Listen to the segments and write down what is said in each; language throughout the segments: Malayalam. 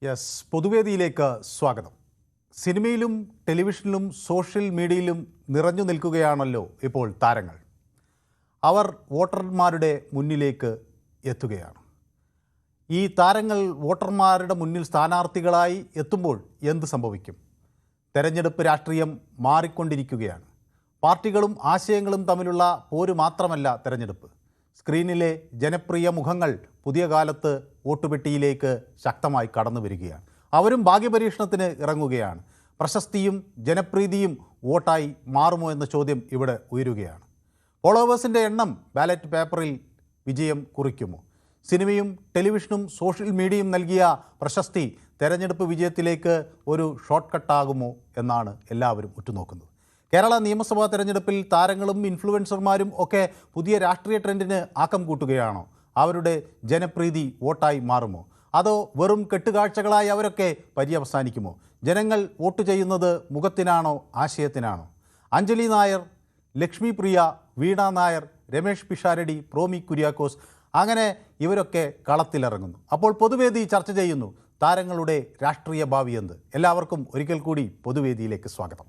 യെസ്, പൊതുവേദിയിലേക്ക് സ്വാഗതം. സിനിമയിലും ടെലിവിഷനിലും സോഷ്യൽ മീഡിയയിലും നിറഞ്ഞു നിൽക്കുകയാണല്ലോ ഇപ്പോൾ താരങ്ങൾ. അവർ വോട്ടർമാരുടെ മുന്നിലേക്ക് എത്തുകയാണ്. ഈ താരങ്ങൾ വോട്ടർമാരുടെ മുന്നിൽ സ്ഥാനാർത്ഥികളായി എത്തുമ്പോൾ എന്ത് സംഭവിക്കും? തെരഞ്ഞെടുപ്പ് രാഷ്ട്രീയം മാറിക്കൊണ്ടിരിക്കുകയാണ്. പാർട്ടികളും ആശയങ്ങളും തമ്മിലുള്ള പോര് മാത്രമല്ല തെരഞ്ഞെടുപ്പ്. സ്ക്രീനിലെ ജനപ്രിയ മുഖങ്ങൾ പുതിയ കാലത്ത് വോട്ടുപെട്ടിയിലേക്ക് ശക്തമായി കടന്നു വരികയാണ്. അവരും ഭാഗ്യപരീക്ഷണത്തിന് ഇറങ്ങുകയാണ്. പ്രശസ്തിയും ജനപ്രീതിയും വോട്ടായി മാറുമോ എന്ന ചോദ്യം ഇവിടെ ഉയരുകയാണ്. ഫോളോവേഴ്സിൻ്റെ എണ്ണം ബാലറ്റ് പേപ്പറിൽ വിജയം കുറിക്കുമോ? സിനിമയും ടെലിവിഷനും സോഷ്യൽ മീഡിയയും നൽകിയ പ്രശസ്തി തെരഞ്ഞെടുപ്പ് വിജയത്തിലേക്ക് ഒരു ഷോർട്ട് കട്ടാകുമോ എന്നാണ് എല്ലാവരും ഉറ്റുനോക്കുന്നത്. കേരള നിയമസഭാ തെരഞ്ഞെടുപ്പിൽ താരങ്ങളും ഇൻഫ്ലുവൻസർമാരും ഒക്കെ പുതിയ രാഷ്ട്രീയ ട്രെൻഡിന് ആക്കം കൂട്ടുകയാണോ? അവരുടെ ജനപ്രീതി വോട്ടായി മാറുമോ? അതോ വെറും കെട്ടുകാഴ്ചകളായി അവരൊക്കെ പര്യവസാനിക്കുമോ? ജനങ്ങൾ വോട്ട് ചെയ്യുന്നത് മുഖത്തിനാണോ ആശയത്തിനാണോ? അഞ്ജലി നായർ, ലക്ഷ്മി പ്രിയ, വീണ നായർ, രമേഷ് പിഷാരടി, പ്രോമി കുര്യാക്കോസ്, അങ്ങനെ ഇവരൊക്കെ കളത്തിലിറങ്ങുന്നു. അപ്പോൾ പൊതുവേദി ചർച്ച ചെയ്യുന്നു താരങ്ങളുടെ രാഷ്ട്രീയ ഭാവി എന്ത്. എല്ലാവർക്കും ഒരിക്കൽ കൂടി പൊതുവേദിയിലേക്ക് സ്വാഗതം.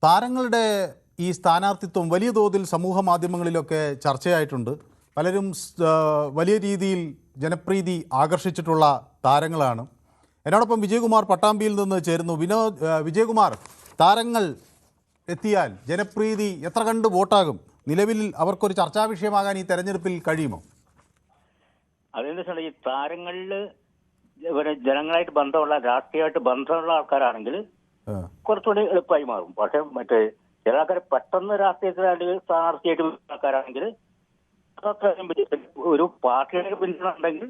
താരങ്ങളുടെ ഈ സ്ഥാനാർത്ഥിത്വം വലിയ തോതിൽ സമൂഹ മാധ്യമങ്ങളിലൊക്കെ ചർച്ചയായിട്ടുണ്ട്. പലരും വലിയ രീതിയിൽ ജനപ്രീതി ആകർഷിച്ചിട്ടുള്ള താരങ്ങളാണ്. എന്നോടൊപ്പം വിജയകുമാർ പട്ടാമ്പിയിൽ നിന്ന് ചേരുന്നു. വിജയകുമാർ, താരങ്ങൾ എത്തിയാൽ ജനപ്രീതി എത്ര കണ്ട് വോട്ടാകും? നിലവിൽ അവർക്കൊരു ചർച്ചാ വിഷയമാകാൻ ഈ തെരഞ്ഞെടുപ്പിൽ കഴിയുമോ? അതെന്താ വെച്ചാൽ ഈ താരങ്ങളിൽ ജനങ്ങളായിട്ട് ബന്ധമുള്ള രാഷ്ട്രീയമായിട്ട് ബന്ധമുള്ള ആൾക്കാരാണെങ്കിൽ കുറച്ചുകൂടി എളുപ്പമായി മാറും. പക്ഷെ മറ്റേ ചില ആൾക്കാർ പെട്ടെന്ന് രാഷ്ട്രീയത്തിലായിട്ട് സ്ഥാനാർത്ഥിയായിട്ട് ആൾക്കാരാണെങ്കിൽ ഒരു പാർട്ടിയുടെ പിന്തുണ ഉണ്ടെങ്കിൽ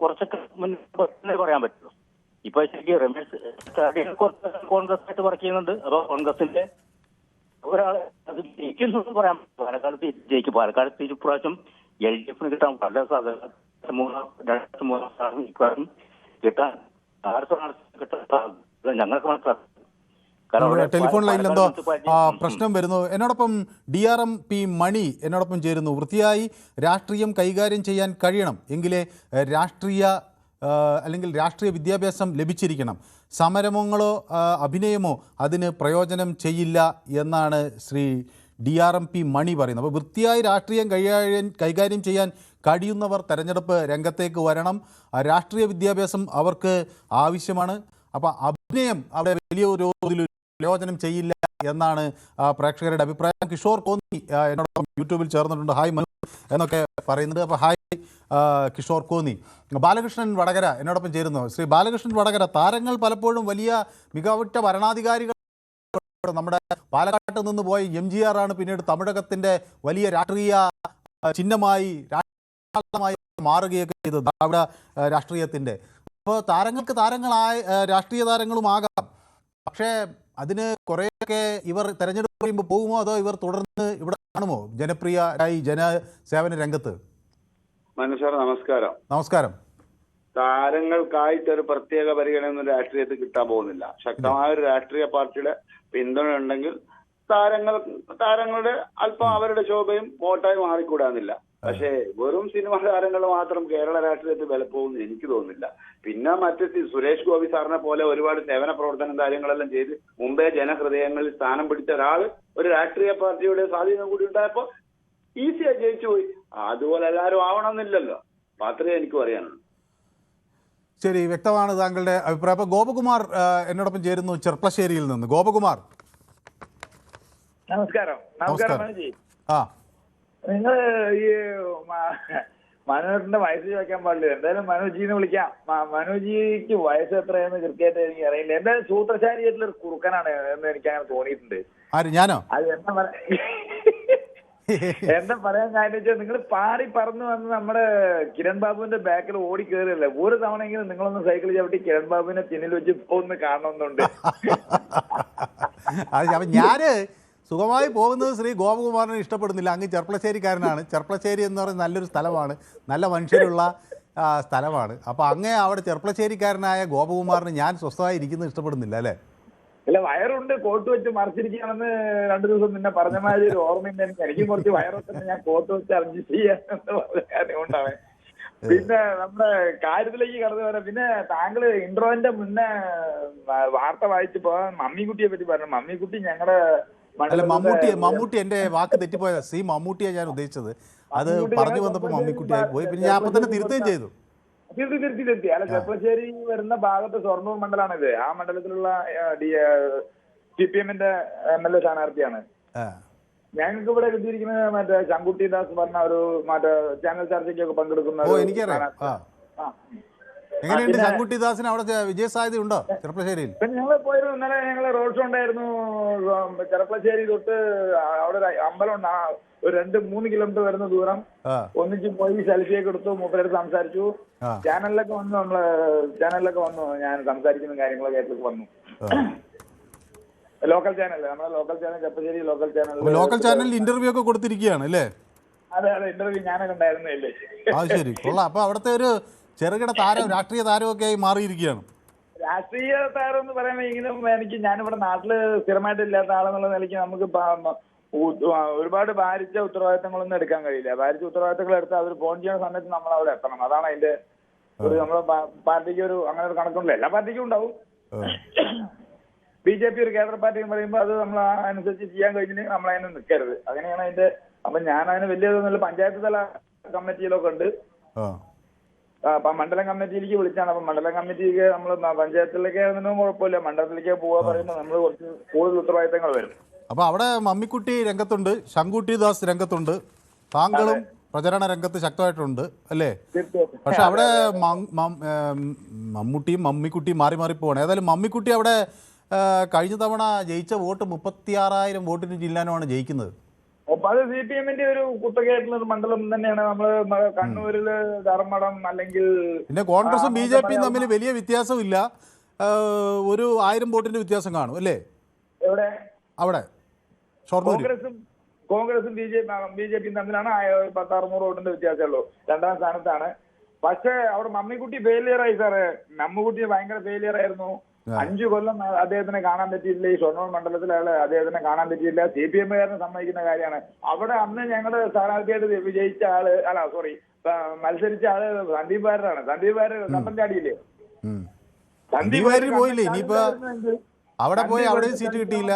കുറച്ചൊക്കെ മുന്നേ പറയാൻ പറ്റുള്ളൂ. ഇപ്പൊ ശരിക്കും രമേശ് കോൺഗ്രസ് ആയിട്ട് വർക്ക് ചെയ്യുന്നുണ്ട്. അപ്പൊ കോൺഗ്രസിന്റെ ഒരാൾ അത് ജയിക്കുന്നു പറയാൻ പറ്റും. പാലക്കാട് ജയിക്കും. പാലക്കാട് ഇപ്രാവശ്യം LDF കിട്ടാൻ വളരെ സാധ്യത. മൂന്നാം സ്ഥാനം ഇപ്രാവശ്യം കിട്ടാൻ 6 സ്ഥാനാർത്ഥി കിട്ടാൻ ഞങ്ങൾക്ക് മനസ്സിലാക്കും. ടെലിഫോൺ ലൈനിൽ എന്തോ പ്രശ്നം വരുന്നു. എന്നോടൊപ്പം DRMP മണി എന്നോടൊപ്പം ചേരുന്നു. വൃത്തിയായി രാഷ്ട്രീയം കൈകാര്യം ചെയ്യാൻ കഴിയണം എങ്കിലേ അല്ലെങ്കിൽ രാഷ്ട്രീയ വിദ്യാഭ്യാസം ലഭിച്ചിരിക്കണം. സമരമോ അഭിനയമോ അതിന് പ്രയോജനം ചെയ്യില്ല എന്നാണ് ശ്രീ DRMP മണി പറയുന്നത്. അപ്പോൾ വൃത്തിയായി രാഷ്ട്രീയം കൈകാര്യം ചെയ്യാൻ കഴിയുന്നവർ തെരഞ്ഞെടുപ്പ് രംഗത്തേക്ക് വരണം. രാഷ്ട്രീയ വിദ്യാഭ്യാസം അവർക്ക് ആവശ്യമാണ്. അപ്പോൾ അഭിനയം അവിടെ വലിയ ഒരു പ്രയോജനം ചെയ്യില്ല എന്നാണ് പ്രേക്ഷകരുടെ അഭിപ്രായം. കിഷോർ കോന്നി എന്നോടൊപ്പം യൂട്യൂബിൽ ചേർന്നിട്ടുണ്ട്. ഹായ് മനു എന്നൊക്കെ പറയുന്നത്. അപ്പോൾ ഹായ് കിഷോർ കോന്നി. ബാലകൃഷ്ണൻ വടകര എന്നോടൊപ്പം ചേരുന്നു. ശ്രീ ബാലകൃഷ്ണൻ വടകര, താരങ്ങൾ പലപ്പോഴും വലിയ മികവുറ്റ ഭരണാധികാരികൾ. നമ്മുടെ പാലക്കാട്ട് നിന്ന് പോയ MGR ആണ് പിന്നീട് തമിഴകത്തിൻ്റെ വലിയ രാഷ്ട്രീയ ചിഹ്നമായി മാറുകയൊക്കെ ചെയ്തത് ദ്രാവിഡ രാഷ്ട്രീയത്തിൻ്റെ. അപ്പോൾ താരങ്ങളായ രാഷ്ട്രീയ താരങ്ങളുമാകാം. പക്ഷേ അതിന് കുറേയൊക്കെ ഇവർ തെരഞ്ഞെടുപ്പ് കഴിയുമ്പോൾ പോകുമോ? അതോ ഇവർ തുടർന്ന് ഇവിടെ കാണുമോ ജനപ്രിയരായി ജനസേവന രംഗത്ത്? മനുഷ്യർ നമസ്കാരം. നമസ്കാരം. താരങ്ങൾക്കായിട്ടൊരു പ്രത്യേക പരിഗണന രാഷ്ട്രീയത്തിൽ കിട്ടാൻ പോകുന്നില്ല. ശക്തമായ ഒരു രാഷ്ട്രീയ പാർട്ടിയുടെ പിന്തുണ ഉണ്ടെങ്കിൽ താരങ്ങളുടെ അല്പം അവരുടെ ശോഭയും വോട്ടായി മാറിക്കൂടാന്നില്ല. പക്ഷേ വെറും സിനിമാ താരങ്ങൾ മാത്രം കേരള രാഷ്ട്രീയത്തിൽ വിലപ്പോകുന്നു എനിക്ക് തോന്നുന്നില്ല. പിന്നെ മറ്റ് സുരേഷ് ഗോപി സാറിനെ പോലെ ഒരുപാട് സേവന പ്രവർത്തനം കാര്യങ്ങളെല്ലാം ചെയ്ത് മുമ്പേ ജനഹൃദയങ്ങളിൽ സ്ഥാനം പിടിച്ച ഒരാൾ ഒരു രാഷ്ട്രീയ പാർട്ടിയുടെ സ്വാധീനം കൂടി ഉണ്ടായപ്പോ ഈസിയായി ജയിച്ചു പോയി. അതുപോലെ എല്ലാവരും ആവണമെന്നില്ലല്ലോ. മാത്രമേ എനിക്ക് പറയാനുള്ളൂ. ശരി, വ്യക്തമാണ് താങ്കളുടെ അഭിപ്രായം. അപ്പോൾ ഗോപകുമാർ എന്നോടൊപ്പം ചേരുന്നു ചെർപ്പശ്ശേരിയിൽ നിന്ന്. ഗോപകുമാർ, നമസ്കാരം. ആ, നിങ്ങൾ ഈ മനോജിന്റെ വയസ്സ് ചോദിക്കാൻ പാടില്ല. എന്തായാലും മനോജിന്ന് വിളിക്കാം. മനോജിക്ക് വയസ്സ് എത്രയെന്ന് കൃത്യമായിട്ട് എനിക്ക് അറിയില്ല. എന്തായാലും സൂത്രശാരിയായിട്ടുള്ള ഒരു കുറുക്കനാണ് എന്ന് എനിക്ക് അങ്ങനെ തോന്നിയിട്ടുണ്ട്. ഞാനോ? അത് എന്താ പറയാൻ കാര്യം വെച്ചാൽ നിങ്ങൾ പാറി പറന്ന് വന്ന് നമ്മുടെ കിരൺ ബാബുവിന്റെ ബാക്കിൽ ഓടി കയറിയല്ലേ. ഒരു തവണയെങ്കിലും നിങ്ങളൊന്ന് സൈക്കിൾ ചവിട്ടി കിരൺ ബാബുവിനെ പിന്നിൽ വെച്ച് പോകുന്ന കാണണമെന്നുണ്ട്. ഞാന് സുഖമായി പോകുന്നത് ശ്രീ ഗോപകുമാറിനെ ഇഷ്ടപ്പെടുന്നില്ല. അങ്ങ് ചെർപ്പളശ്ശേരിക്കാരനാണ്. ചെർപ്പളശ്ശേരി എന്ന് പറയുന്നത് നല്ലൊരു സ്ഥലമാണ്, നല്ല മനുഷ്യരുള്ള സ്ഥലമാണ്. അപ്പോൾ അങ്ങേ അവിടെ ചെർപ്പളശ്ശേരിക്കാരനായ ഗോപകുമാറിന് ഞാൻ സ്വസ്ഥമായി ഇരിക്കുന്നത് ഇഷ്ടപ്പെടുന്നില്ല അല്ലേ? അല്ല, വയറുണ്ട്, കോട്ട് വെച്ച് മറിച്ചിരിക്കുകയാണെന്ന് 2 ദിവസം മുന്നേ പറഞ്ഞ മാതിരി ഒരു ഓർമ്മയുണ്ട് എനിക്കും കുറച്ച് വയറൊക്കെ ഞാൻ കോട്ട് വെച്ച് അഡ്ജസ്റ്റ് ചെയ്യാന്ന് പറഞ്ഞ കാര്യം കൊണ്ടാണ്. പിന്നെ നമ്മുടെ കാര്യത്തിലേക്ക് കടന്നു വരാം. പിന്നെ താങ്കൾ ഇൻട്രോന്റെ മുന്നേ വാർത്ത വായിച്ചപ്പോ മമ്മിക്കുട്ടിയെ പറ്റി പറഞ്ഞു. മമ്മിക്കുട്ടി ഞങ്ങളുടെ അല്ല, മമ്മൂട്ടി എൻ്റെ വാക്ക് തെറ്റിപ്പോയത്. മമ്മൂട്ടിയെ ഞാൻ ഉദ്ദേശിച്ചത്. അത് പറഞ്ഞു വന്നപ്പോൾ മമ്മിക്കുട്ടിയായി പോയി. പിന്നെ ഞാൻ അപ്പം തന്നെ തിരുത്തുകയും ചെയ്തു. തിരുത്തി. അല്ല, ചെർപ്പളശ്ശേരി വരുന്ന ഭാഗത്ത് ഷൊർണൂർ മണ്ഡലമാണിത്. ആ മണ്ഡലത്തിലുള്ള CPM-ന്റെ MLA സ്ഥാനാർത്ഥിയാണ്. ഞങ്ങൾക്ക് ഇവിടെ കിട്ടിയിരിക്കുന്നത് മറ്റേ ശങ്കുട്ടി ദാസ് പറഞ്ഞ ഒരു മറ്റേ ചാനൽ ചർച്ചയ്ക്കൊക്കെ പങ്കെടുക്കുന്ന. എങ്ങനെയുണ്ട് ശങ്കുട്ടി ദാസിന് അവിടെ വിജയസാധ്യത ഉണ്ടോ ചെർപ്പളശ്ശേരിയിൽ? ഞങ്ങൾ പോയിരുന്നു ഇന്നലെ. ഞങ്ങൾ റോഡ് ഷോ ഉണ്ടായിരുന്നു ചെർപ്പളശ്ശേരി തൊട്ട്. അവിടെ ഒരു അമ്പലം, ഒരു 2-3 കിലോമീറ്റർ വരുന്ന ദൂരം. ഒന്നിച്ച് പോയി സെൽഫിയൊക്കെ എടുത്തു, മൂപ്പരടുത്ത് സംസാരിച്ചു. ചാനലിലൊക്കെ വന്നു ഞാൻ സംസാരിക്കുന്ന കാര്യങ്ങളൊക്കെ ആയിട്ട് വന്നു. ലോക്കൽ ചാനൽ, നമ്മുടെ ലോക്കൽ ചാനൽ, ചെർപ്പളശ്ശേരി ലോക്കൽ ചാനലിൽ ഇന്റർവ്യൂ ഒക്കെ കൊടുത്തിരിക്കുകയാണ് അല്ലേ? അതെ, ഇന്റർവ്യൂ ഞാനൊക്കെ ഉണ്ടായിരുന്നില്ലേ. ശരി, കൊള്ളാം. അപ്പൊ അവിടുത്തെ ഒരു ചെറുകിട താരം, രാഷ്ട്രീയ താരമൊക്കെ ആയി മാറിയിരിക്കുകയാണ്. രാഷ്ട്രീയ താരം എന്ന് പറയുമ്പോഴെങ്കിലും ഞാനിവിടെ നാട്ടില് സ്ഥിരമായിട്ട് ഇല്ലാത്ത ആളെന്നുള്ള നിലയ്ക്ക് നമുക്ക് ഒരുപാട് ഭാരിച്ച ഉത്തരവാദിത്തങ്ങളൊന്നും എടുക്കാൻ കഴിയില്ല. ഭാരിച്ച ഉത്തരവാദിത്തങ്ങൾ എടുത്താൽ അവർ ഫോൺ ചെയ്യുന്ന സമയത്ത് നമ്മൾ അവിടെ എത്തണം. അതാണ് അതിന്റെ ഒരു നമ്മുടെ പാർട്ടിക്ക് ഒരു അങ്ങനെ ഒരു കണക്കുണ്ടല്ലോ. എല്ലാ പാർട്ടിക്കും ഉണ്ടാവും. BJP ഒരു കേന്ദ്ര പാർട്ടി എന്ന് പറയുമ്പോൾ അത് നമ്മൾ അനുസരിച്ച് ചെയ്യാൻ കഴിഞ്ഞിട്ട് നമ്മൾ അതിന് നിൽക്കരുത്. അങ്ങനെയാണ് അതിന്റെ. അപ്പൊ ഞാൻ അതിന് വലിയതൊന്നുമില്ല. പഞ്ചായത്ത് തല കമ്മിറ്റിയിലൊക്കെ ഉണ്ട്. അപ്പൊ മണ്ഡലം കമ്മിറ്റിയിലേക്ക് വിളിച്ചാണ്. അപ്പൊ മണ്ഡലം കമ്മിറ്റിക്ക് നമ്മൾ പഞ്ചായത്തിലേക്ക് ആയിരുന്നതും കുഴപ്പമില്ല. മണ്ഡലത്തിലേക്ക് പോവാ പറയുമ്പോൾ നമ്മൾ കുറച്ച് കൂടുതൽ ഉത്തരവാദിത്തങ്ങൾ വരും. അപ്പൊ അവിടെ മമ്മിക്കുട്ടി രംഗത്തുണ്ട്, ശങ്കുട്ടി ദാസ് രംഗത്തുണ്ട്, താങ്കളും പ്രചരണ രംഗത്ത് ശക്തമായിട്ടുണ്ട് അല്ലേ? പക്ഷെ അവിടെ മമ്മൂട്ടിയും മമ്മിക്കുട്ടിയും മാറി മാറി പോവാണ്. ഏതായാലും മമ്മിക്കുട്ടി അവിടെ കഴിഞ്ഞ തവണ ജയിച്ച വോട്ട് 36,000 വോട്ടിന് ജില്ലാനുമാണ് ജയിക്കുന്നത്. അപ്പൊ അത് CPM-ന്റെ ഒരു കുത്തകയായിട്ടുള്ള ഒരു മണ്ഡലം തന്നെയാണ്. നമ്മള് കണ്ണൂരില് ധർമ്മടം അല്ലെങ്കിൽ പിന്നെ കോൺഗ്രസും BJP-യും തമ്മിൽ വലിയ വ്യത്യാസമില്ല. ഒരു 1000 വോട്ടിന്റെ വ്യത്യാസം കാണും അല്ലേ? എവിടെ? അവിടെ ഷൊർണൂർ. കോൺഗ്രസും BJP-യും തമ്മിലാണ് 1000-600 വോട്ടിന്റെ വ്യത്യാസമുള്ളൂ. 2ാം സ്ഥാനത്താണ്. പക്ഷെ അവിടെ മമ്മിക്കുട്ടി ഫെയിലിയർ ആയി സാറേ. മമ്മിക്കുട്ടി ഭയങ്കര ഫെയിലിയർ ആയിരുന്നു. 5 കൊല്ലം അദ്ദേഹത്തിനെ കാണാൻ പറ്റിയില്ല. ഈ ഷൊർണൂർ മണ്ഡലത്തിൽ അദ്ദേഹത്തിനെ കാണാൻ പറ്റിയില്ല. CPM-കാരനെ സമ്മതിക്കുന്ന കാര്യമാണ്. അവിടെ അന്ന് ഞങ്ങളുടെ സ്ഥാനാർത്ഥിയായിട്ട് വിജയിച്ച മത്സരിച്ച ആള് സന്ദീപ് വാര്യരാണ്. സന്ദീപ് വാര്യർ കണ്ടം ചാടിയില്ലേ? സന്ദീപ് വാര്യർ പോയില്ലേ? ഇനിയിപ്പോ അവിടെ പോയി അവിടെയും സീറ്റ് കിട്ടിയില്ല,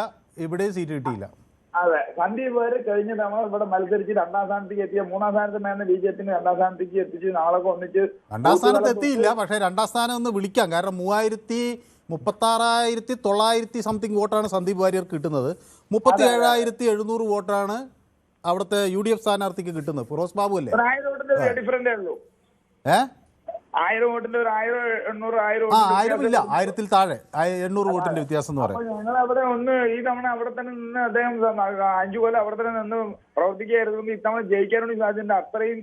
ഇവിടെയും സീറ്റ് കിട്ടിയില്ല. അതെ, സന്ദീപ് വാര്യർ കഴിഞ്ഞ തവണ ഇവിടെ മത്സരിച്ച് 2ാം സ്ഥാനത്തേക്ക് എത്തിയ. 3ാം സ്ഥാനത്ത് BJP-നെ 2ാം സ്ഥാനത്തേക്ക് എത്തിച്ച് നാളൊക്കെ ഒന്നിച്ച് 2ാം സ്ഥാനത്ത് എത്തിയില്ല. പക്ഷെ 2ാം സ്ഥാനം ഒന്ന് വിളിക്കാം. കാരണം 36,900 സംതിങ് വോട്ടാണ് സന്ദീപ് വാര്യർക്ക് കിട്ടുന്നത്. 37,700 വോട്ടാണ് അവിടുത്തെ UDF സ്ഥാനാർത്ഥിക്ക് കിട്ടുന്നത്. ഫിറോസ് ബാബു അല്ലേ? 1000 വോട്ടിന്റെ ഡിഫറൻറ്റേ ഉള്ളൂ. 1000 വോട്ടിന്റെ ഒരു 1000 ഇല്ല, 1000-ൽ താഴെ 800 വോട്ടിന്റെ വ്യത്യാസം എന്ന് പറയാം. ഞങ്ങൾ അവിടെ ഈ തവണ അവിടെ തന്നെ നിന്ന് അദ്ദേഹം 5 കൊല്ലം അവിടെ തന്നെ നിന്ന് പ്രവർത്തിക്കുകയായിരുന്നു. ഇത്തവണ ജയിക്കാനുള്ള സാധ്യത അത്രയും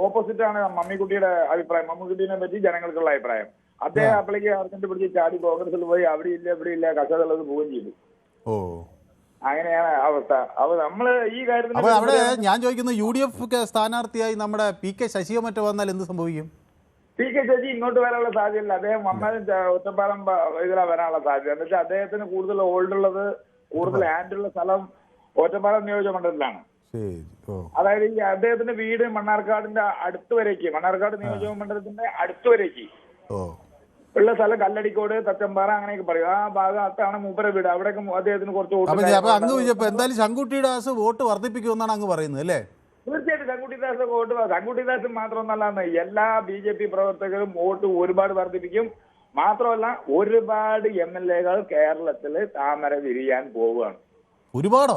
ഓപ്പോസിറ്റ് ആണ് മമ്മിക്കുട്ടിയുടെ അഭിപ്രായം. മമ്മിക്കുട്ടിനെ പറ്റി ജനങ്ങൾക്കുള്ള അഭിപ്രായം. അദ്ദേഹം അപ്പോഴേക്ക് അർജന്റ് പിടിച്ച് ചാടി കോൺഗ്രസിൽ പോയി. അവിടെ ഇല്ല ഇവിടെ ഇല്ല കസകളുള്ളത് പോവുകയും ചെയ്തു. അങ്ങനെയാണ് അവസ്ഥ. അപ്പൊ നമ്മള് ഈ കാര്യത്തിൽ അവിടെ ഞാൻ ചോദിക്കുന്നത്, UDF സ്ഥാനാർത്ഥിയായി നമ്മുടെ PK ശശിയോ മറ്റോ വന്നാൽ എന്ത് സംഭവിക്കും? PK ശശി ഇങ്ങോട്ട് വരാനുള്ള സാധ്യതയില്ല. അദ്ദേഹം വന്നാലും ഒറ്റപ്പാലം ഇതിലാ വരാനുള്ള സാധ്യത. എന്ന് വെച്ചാൽ അദ്ദേഹത്തിന് കൂടുതൽ ഹോൾഡുള്ളത്, കൂടുതൽ ഹാൻഡുള്ള സ്ഥലം ഒറ്റപ്പാലം നിയോജക മണ്ഡലത്തിലാണ്. അതായത് ഈ അദ്ദേഹത്തിന്റെ വീട് മണ്ണാർക്കാടിന്റെ അടുത്ത് വരേക്ക്, മണ്ണാർക്കാട് നിയോജക മണ്ഡലത്തിന്റെ അടുത്ത് വരേക്ക് ഉള്ള സ്ഥലം കല്ലടിക്കോട്, തച്ചമ്പാറ അങ്ങനെയൊക്കെ പറയും. ആ ഭാഗത്താണ് മൂപ്പര വീട്. അവിടെയൊക്കെ അദ്ദേഹത്തിന് കുറച്ച് വോട്ട്. എന്തായാലും ശങ്കുട്ടി ദാസ് വോട്ട് വർദ്ധിപ്പിക്കുമെന്നാണ് അങ്ങ് പറയുന്നത് അല്ലേ? തീർച്ചയായിട്ടും ശങ്കുട്ടിദാസ് വോട്ട്, ശങ്കുട്ടിദാസ് മാത്രമൊന്നല്ല എല്ലാ BJP പ്രവർത്തകരും വോട്ട് ഒരുപാട് വർദ്ധിപ്പിക്കും. മാത്രമല്ല ഒരുപാട് MLA-കൾ കേരളത്തില് താമര വിരിയാൻ പോവുകയാണ്. ഒരുപാട്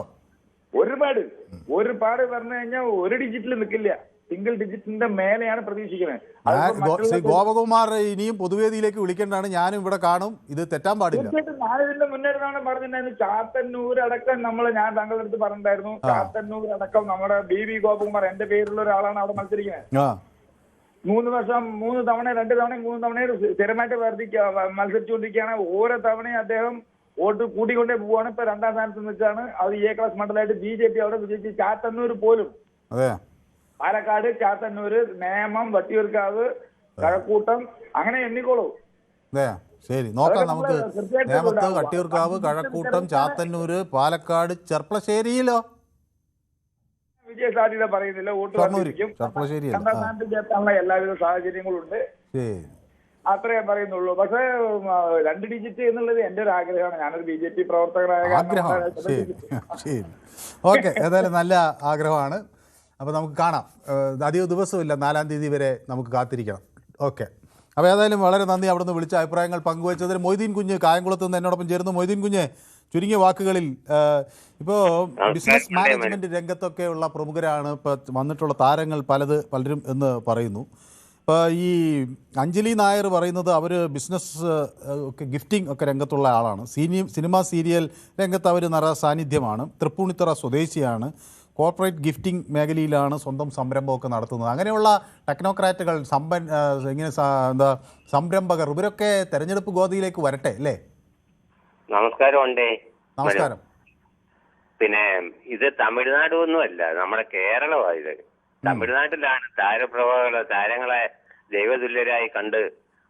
പറഞ്ഞു കഴിഞ്ഞാൽ ഒരു ഡിജിറ്റിൽ നിൽക്കില്ല, സിംഗിൾ ഡിജിറ്റിന്റെ മേലെയാണ് പ്രതീക്ഷിക്കുന്നത്. ഗോപകുമാർ ഇനിയും പൊതുവേദിയിലേക്ക് വിളിക്കേണ്ടതാണ്. ഞാനും ഇവിടെ കാണും. ഇത് തെറ്റാൻ പാടില്ല. ഞാനിതിന്റെ മുന്നേറാണ് പറഞ്ഞിട്ടുണ്ടായിരുന്നു. ചാത്തന്നൂർ അടക്കം ഞാൻ താങ്കളുടെ അടുത്ത് പറഞ്ഞിട്ടുണ്ടായിരുന്നു. ചാത്തന്നൂർ അടക്കം നമ്മുടെ BV ഗോപകുമാർ എന്റെ പേരുള്ള ഒരാളാണ് അവിടെ മത്സരിക്കുന്നത്. 3 തവണ 2 തവണയും 3 തവണയും സ്ഥിരമായിട്ട് മത്സരിച്ചുകൊണ്ടിരിക്കുകയാണ്. ഓരോ തവണയും അദ്ദേഹം വോട്ട് കൂട്ടിക്കൊണ്ടേ പോവാണ്. ഇപ്പൊ 2ാം സ്ഥാനത്ത് നിൽക്കുകയാണ്. അത് A ക്ലാസ് മണ്ഡലമായിട്ട് BJP അവിടെ വിജയിച്ച് ചാത്തന്നൂർ പോലും പാലക്കാട്, ചാത്തന്നൂര്, നേമം, വട്ടിയൂർക്കാവ്, കഴക്കൂട്ടം, അങ്ങനെ എണ്ണിക്കോളൂ. ശരി, നോക്കാം നമുക്ക്. നേമത്ത്, വട്ടിയൂർക്കാവ്, കഴക്കൂട്ടം, ചാത്തന്നൂര്, പാലക്കാട്, ചെർപ്പളശ്ശേരിയിലോ? വിജയസാധ്യത പറയുന്നില്ല, വോട്ട് വർദ്ധിപ്പിക്കും. രണ്ടാം സ്ഥാനത്തേക്ക് എത്താനുള്ള എല്ലാവിധ സാഹചര്യങ്ങളുണ്ട്. അത്രേ പറയുന്നുള്ളൂ. പക്ഷേ 2 ഡിജിറ്റ് എന്നുള്ളത് എന്റെ ഒരു ആഗ്രഹമാണ്. ഞാനൊരു BJP പ്രവർത്തകനായ ഓക്കെ, ഏതായാലും നല്ല ആഗ്രഹമാണ്. അപ്പോൾ നമുക്ക് കാണാം. അധിക ദിവസമില്ല, 4-ാം തീയതി വരെ നമുക്ക് കാത്തിരിക്കണം. ഓക്കെ, അപ്പോൾ ഏതായാലും വളരെ നന്ദി അവിടെ നിന്ന് വിളിച്ച അഭിപ്രായങ്ങൾ പങ്കുവച്ചതിന്. മൊയ്തീൻ കുഞ്ഞ് കായംകുളത്ത് നിന്ന് എന്നോടൊപ്പം ചേർന്ന്. മൊയ്തീൻ കുഞ്ഞ്, ചുരുങ്ങിയ വാക്കുകളിൽ ഇപ്പോൾ ബിസിനസ് മാനേജ്മെൻറ്റ് രംഗത്തൊക്കെ ഉള്ള പ്രമുഖരാണ് ഇപ്പോൾ വന്നിട്ടുള്ള താരങ്ങൾ പലരും എന്ന് പറയുന്നു. ഇപ്പോൾ ഈ അഞ്ജലി നായർ പറയുന്നത് അവർ ബിസിനസ് ഒക്കെ ഗിഫ്റ്റിംഗ് ഒക്കെ രംഗത്തുള്ള ആളാണ്. സിനിമ സീരിയൽ രംഗത്ത് അവർ സാന്നിധ്യമാണ്. തൃപ്പൂണിത്തുറ സ്വദേശിയാണ്. കോർപ്പറേറ്റ് ഗിഫ്റ്റിംഗ് മേഖലയിലാണ് സ്വന്തം സംരംഭമൊക്കെ നടത്തുന്നത്. അങ്ങനെയുള്ള ടെക്നോക്രാറ്റുകൾ, സംരംഭകർ, ഇവരൊക്കെ തെരഞ്ഞെടുപ്പ് ഗോതിയിലേക്ക് വരട്ടെ അല്ലേ? നമസ്കാരം. നമസ്കാരം. പിന്നെ ഇത് തമിഴ്നാട് ഒന്നുമല്ല, നമ്മുടെ കേരളമാണ്. ഇത് തമിഴ്നാട്ടിലാണ് താരങ്ങളെ ദൈവതുല്യരായി കണ്ട്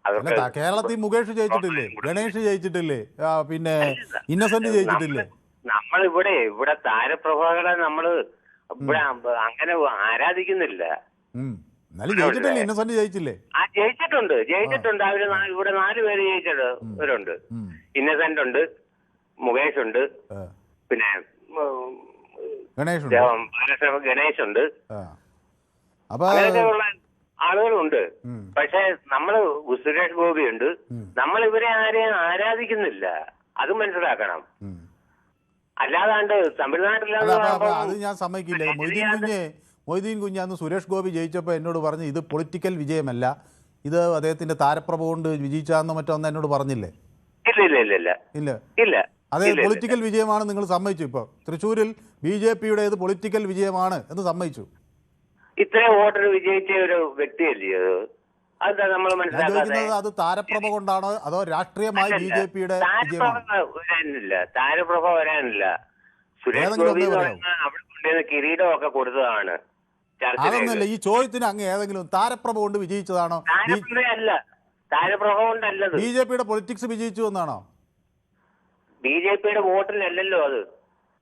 അവർക്ക്. കേരളത്തിൽ മുകേഷ് ജയിച്ചിട്ടില്ലേ? ഗണേഷ് ജയിച്ചിട്ടില്ലേ? പിന്നെ ഇന്നസെന്റ് ജയിച്ചിട്ടില്ലേ? ഇവിടെ താരപ്രഭാകളെ നമ്മള് ഇവിടെ അങ്ങനെ ആരാധിക്കുന്നില്ല. ജയിച്ചിട്ടില്ലേ? ഇന്നസെന്റ് ജയിച്ചില്ലേ? ജയിച്ചിട്ടുണ്ട്. അവര് ഇവിടെ 4 പേര് ജയിച്ചവരുണ്ട്. ഇന്നസെന്റ് ഉണ്ട്, മുകേഷ് ഉണ്ട്, പിന്നെ ഗണേഷ് ഉണ്ട്. അങ്ങനെയൊക്കെയുള്ള ആളുകളുണ്ട്. പക്ഷെ നമ്മള് സുരേഷ് ഗോപി ഉണ്ട്. നമ്മൾ ഇവരെ ആരെയും ആരാധിക്കുന്നില്ല, അത് മനസ്സിലാക്കണം. അല്ലാതാണ്ട് തമിഴ്നാട്ടിലാണ്. അത് ഞാൻ സമ്മതിക്കില്ല. മൊയ്തീൻ കുഞ്ഞ് അന്ന് സുരേഷ് ഗോപി ജയിച്ചപ്പോൾ എന്നോട് പറഞ്ഞു ഇത് പൊളിറ്റിക്കൽ വിജയമല്ല, ഇത് അദ്ദേഹത്തിന്റെ താരപ്രഭ കൊണ്ട് വിജയിച്ചാന്നോ മറ്റോ അന്ന് എന്നോട് പറഞ്ഞില്ലേ? ഇല്ല. അതെ, പൊളിറ്റിക്കൽ വിജയമാണ് നിങ്ങൾ സമ്മതിച്ചു. ഇപ്പോൾ തൃശ്ശൂരിൽ BJPയുടെ പൊളിറ്റിക്കൽ വിജയമാണ് എന്ന് സമ്മതിച്ചു. ഇത്രയും വോട്ടിന് വിജയിച്ച ഒരു വ്യക്തിയല്ലേ അതെന്താ നമ്മൾ മനസ്സിലാക്കുന്നത്? അത് താരപ്രഭ കൊണ്ടാണോ അതോ രാഷ്ട്രീയമായി BJPയുടെ വരാനില്ല, താരപ്രഭ വരാനില്ല. സുരേഷ് ഗോപി അവിടെ കൊണ്ടുവന്ന കിരീടമൊക്കെ കൊടുത്തതാണ്. അതൊന്നുമല്ല ഈ ചോദ്യത്തിന്. അങ്ങ് ഏതെങ്കിലും താരപ്രഭ കൊണ്ട് വിജയിച്ചതാണോ? താരപ്രഭ കൊണ്ടല്ലത്. BJPയുടെ പൊളിറ്റിക്സ് വിജയിച്ചു എന്നാണോ? BJPയുടെ വോട്ടിലല്ലല്ലോ അത്.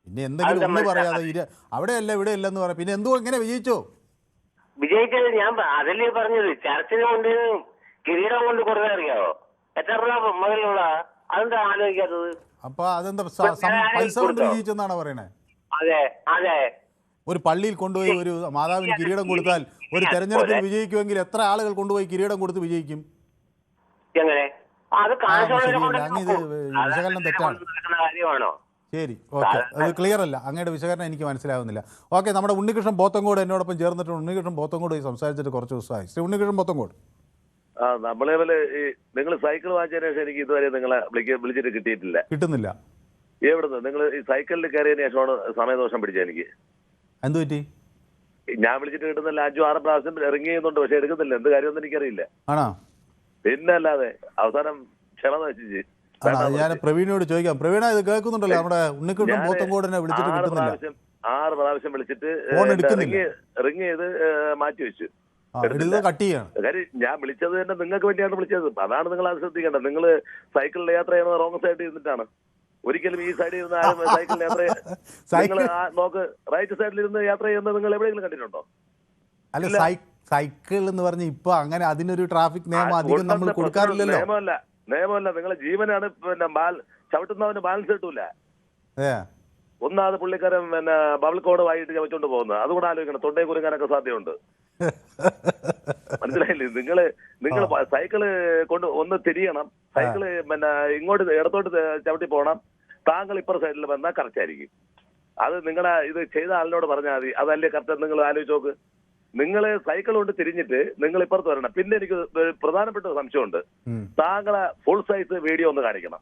പിന്നെ എന്തെങ്കിലും ഒന്ന് പറയാതെ അവിടെയല്ല ഇവിടെ അല്ലെന്ന് പറയാം. പിന്നെ എങ്ങനെ വിജയിച്ചോ? വിജയിച്ചത് ഞാൻ അതല്ലേ പറഞ്ഞത്. ചർച്ചിന് കൊണ്ട് കിരീടം കൊണ്ട് കൊടുക്കാൻ അറിയാവോ? എത്ര രൂപ മുതലുള്ള? അതെന്താ ആലോചിക്കാത്തത്? അപ്പൊ അതെന്താ പൈസ കൊണ്ട് വിജയിച്ചെന്നാണോ പറയണേ? അതെ. ഒരു പള്ളിയിൽ കൊണ്ടുപോയി ഒരു മാതാവിന് കിരീടം കൊടുത്താൽ ഒരു തെരഞ്ഞെടുപ്പിൽ വിജയിക്കുമെങ്കിൽ എത്ര ആളുകൾ കൊണ്ടുപോയി കിരീടം കൊടുത്ത് വിജയിക്കും? എങ്ങനെ? അത് വിശകലനം തെറ്റാണ്. കാര്യമാണോ? ശരി, ഓക്കെ, അത് ക്ലിയർ അല്ല. അങ്ങയുടെ വിശകലനം എനിക്ക് മനസ്സിലാവുന്നില്ല. ഓക്കെ, നമ്മുടെ ഉണ്ണികൃഷ്ണൻ പോത്തങ്കോട് എന്നോടൊപ്പം ചേർന്നിട്ടുണ്ട്. ഉണ്ണികൃഷ്ണൻ പോത്തങ്കോട് സംസാരിച്ചിട്ട് കുറച്ച് ദിവസമായി. ശ്രീ ഉണ്ണികൃഷ്ണൻ പോത്തങ്കോട്, നമ്മളെ നിങ്ങൾ സൈക്കിൾ വാങ്ങിച്ചതിന് ശേഷം എനിക്ക് ഇതുവരെ നിങ്ങളെ വിളിച്ചിട്ട് കിട്ടുന്നില്ല. എവിടുന്ന് നിങ്ങൾ ഈ സൈക്കിളിൽ കയറിയതിന് ശേഷമാണ് സമയദോഷം പിടിച്ചത് എനിക്ക്. എന്ത് പറ്റി? ഞാൻ വിളിച്ചിട്ട് കിട്ടുന്നില്ല. 5-6 പ്രാവശ്യം റിങ് ചെയ്യുന്നുണ്ട്, പക്ഷെ എടുക്കുന്നില്ല. എന്ത് കാര്യമൊന്നും എനിക്കറിയില്ല. ആണോ? പിന്നെ അല്ലാതെ അവസാനം ക്ഷമ നശിച്ച്. ഞാൻ പ്രവീണിനോട് ചോദിക്കാം. പ്രവീണ, ഇത് കേൾക്കുന്നുണ്ടല്ലോ? നമ്മുടെ ഉണ്ണികൃഷ്ണൻ പോത്തങ്കോടിനെ വിളിച്ചിട്ട് കിട്ടുന്നില്ല. 6 പ്രാവശ്യം വിളിച്ചിട്ട് റിങ് ചെയ്ത് മാറ്റി വെച്ചു. കാര്യം ഞാൻ വിളിച്ചത് തന്നെ നിങ്ങൾക്ക് വേണ്ടിയാണ് വിളിച്ചത്. അതാണ് നിങ്ങൾ അത് ശ്രദ്ധിക്കേണ്ടത്. നിങ്ങൾ സൈക്കിളിൽ യാത്ര ചെയ്യുന്നത് റോങ് സൈഡിൽ ഇരുന്നിട്ടാണ്. ഒരിക്കലും ഈ സൈഡിൽ ഇരുന്ന് ആരും സൈക്കിളിൽ യാത്ര നിങ്ങൾ നോക്ക്, റൈറ്റ് സൈഡിൽ ഇരുന്ന് യാത്ര ചെയ്യുന്നത് നിങ്ങൾ എവിടെയെങ്കിലും കണ്ടിട്ടുണ്ടോ? അല്ല, സൈക്കിൾ എന്ന് പറഞ്ഞ ഇപ്പൊ അങ്ങനെ അതിനൊരു ട്രാഫിക് നിയമം അധികം നമ്മൾ കൊടുക്കാറില്ലല്ലോ. നിയമമല്ല, നിങ്ങളെ ജീവനാണ്. പിന്നെ ചവിട്ടുന്നവന് ബാലൻസ് കിട്ടൂല. ഒന്നാമത് പുള്ളിക്കാരൻ പിന്നെ ബബിൾ കോഡ് വായിട്ട് ചവച്ചോണ്ട് പോകുന്നത്. അതുകൂടെ ആലോചിക്കണം. തൊണ്ടയെ കുരുങ്ങാനൊക്കെ സാധ്യതയുണ്ട്. മനസ്സിലായില്ലേ? നിങ്ങൾ സൈക്കിള് കൊണ്ട് ഒന്ന് തിരിയണം. സൈക്കിള് പിന്നെ ഇങ്ങോട്ട് ഇടത്തോട്ട് ചവിട്ടി പോകണം. താങ്കൾ ഇപ്പുറ സൈഡിൽ വന്നാൽ കറക്റ്റ് ആയിരിക്കും. അത് നിങ്ങളെ ഇത് ചെയ്ത ആളിനോട് പറഞ്ഞാൽ മതി. അതല്ലേ കറക്റ്റ്. നിങ്ങൾ ആലോചിച്ച് നോക്ക്. നിങ്ങൾ സൈക്കിൾ കൊണ്ട് തിരിഞ്ഞിട്ട് നിങ്ങൾ ഇപ്പുറത്ത് വരണം. പിന്നെ എനിക്ക് പ്രധാനപ്പെട്ട സംശയമുണ്ട്. താങ്കളെ ഫുൾ സൈസ് വീഡിയോ ഒന്ന് കാണിക്കണം.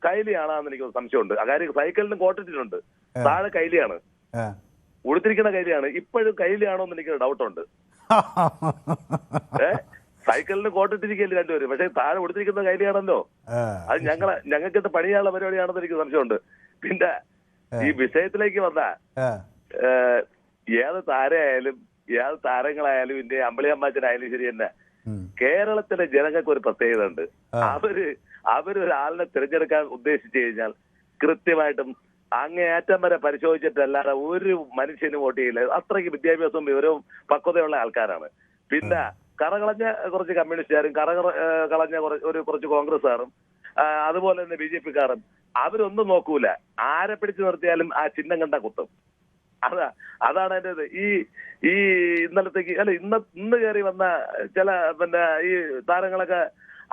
കൈലിയാണെന്ന് എനിക്ക് സംശയമുണ്ട്. കാര്യം സൈക്കിളിനും കോട്ടിട്ടുണ്ട്. താഴെ കൈലിയാണ്, ഉടുത്തിരിക്കുന്ന കൈലിയാണ്. ഇപ്പോഴും കൈലിയാണോ എന്ന് എനിക്ക് ഡൗട്ടുണ്ട്. സൈക്കിളിന് കോട്ടിട്ടിരിക്കല്ലേ രണ്ടുപേരും, പക്ഷെ താഴെ ഉടുത്തിരിക്കുന്ന കൈലിയാണല്ലോ. അത് ഞങ്ങൾക്ക് പണിയാനുള്ള പരിപാടിയാണെന്ന് എനിക്ക് സംശയമുണ്ട്. പിന്നെ ഈ വിഷയത്തിലേക്ക് വന്ന ഏത് താരയായാലും ഏത് താരങ്ങളായാലും ഇന്റെ അമ്പിളിയമ്മാച്ചനായാലും ശരി തന്നെ, കേരളത്തിലെ ജനങ്ങൾക്ക് ഒരു പ്രത്യേകത ഉണ്ട്. അവരൊരാളിനെ തിരഞ്ഞെടുക്കാൻ ഉദ്ദേശിച്ചു കഴിഞ്ഞാൽ കൃത്യമായിട്ടും അങ്ങേയറ്റം വരെ പരിശോധിച്ചിട്ടല്ലാതെ ഒരു മനുഷ്യനും വോട്ട് ചെയ്യില്ല. അത്രയ്ക്ക് വിദ്യാഭ്യാസവും വിവരവും പക്വതയുള്ള ആൾക്കാരാണ്. പിന്നെ കറകളഞ്ഞ കുറച്ച് കമ്മ്യൂണിസ്റ്റുകാരും കളഞ്ഞ കുറച്ച് കോൺഗ്രസ്സുകാരും അതുപോലെ തന്നെ BJP-ക്കാരും അവരൊന്നും നോക്കൂല. ആരെ പിടിച്ചു നിർത്തിയാലും ആ ചിഹ്നം കണ്ട കുത്തും. അതാണ് എന്റെ ഈ ഇന്നലത്തേക്ക് ഇന്ന് കയറി വന്ന ചില ഈ താരങ്ങളൊക്കെ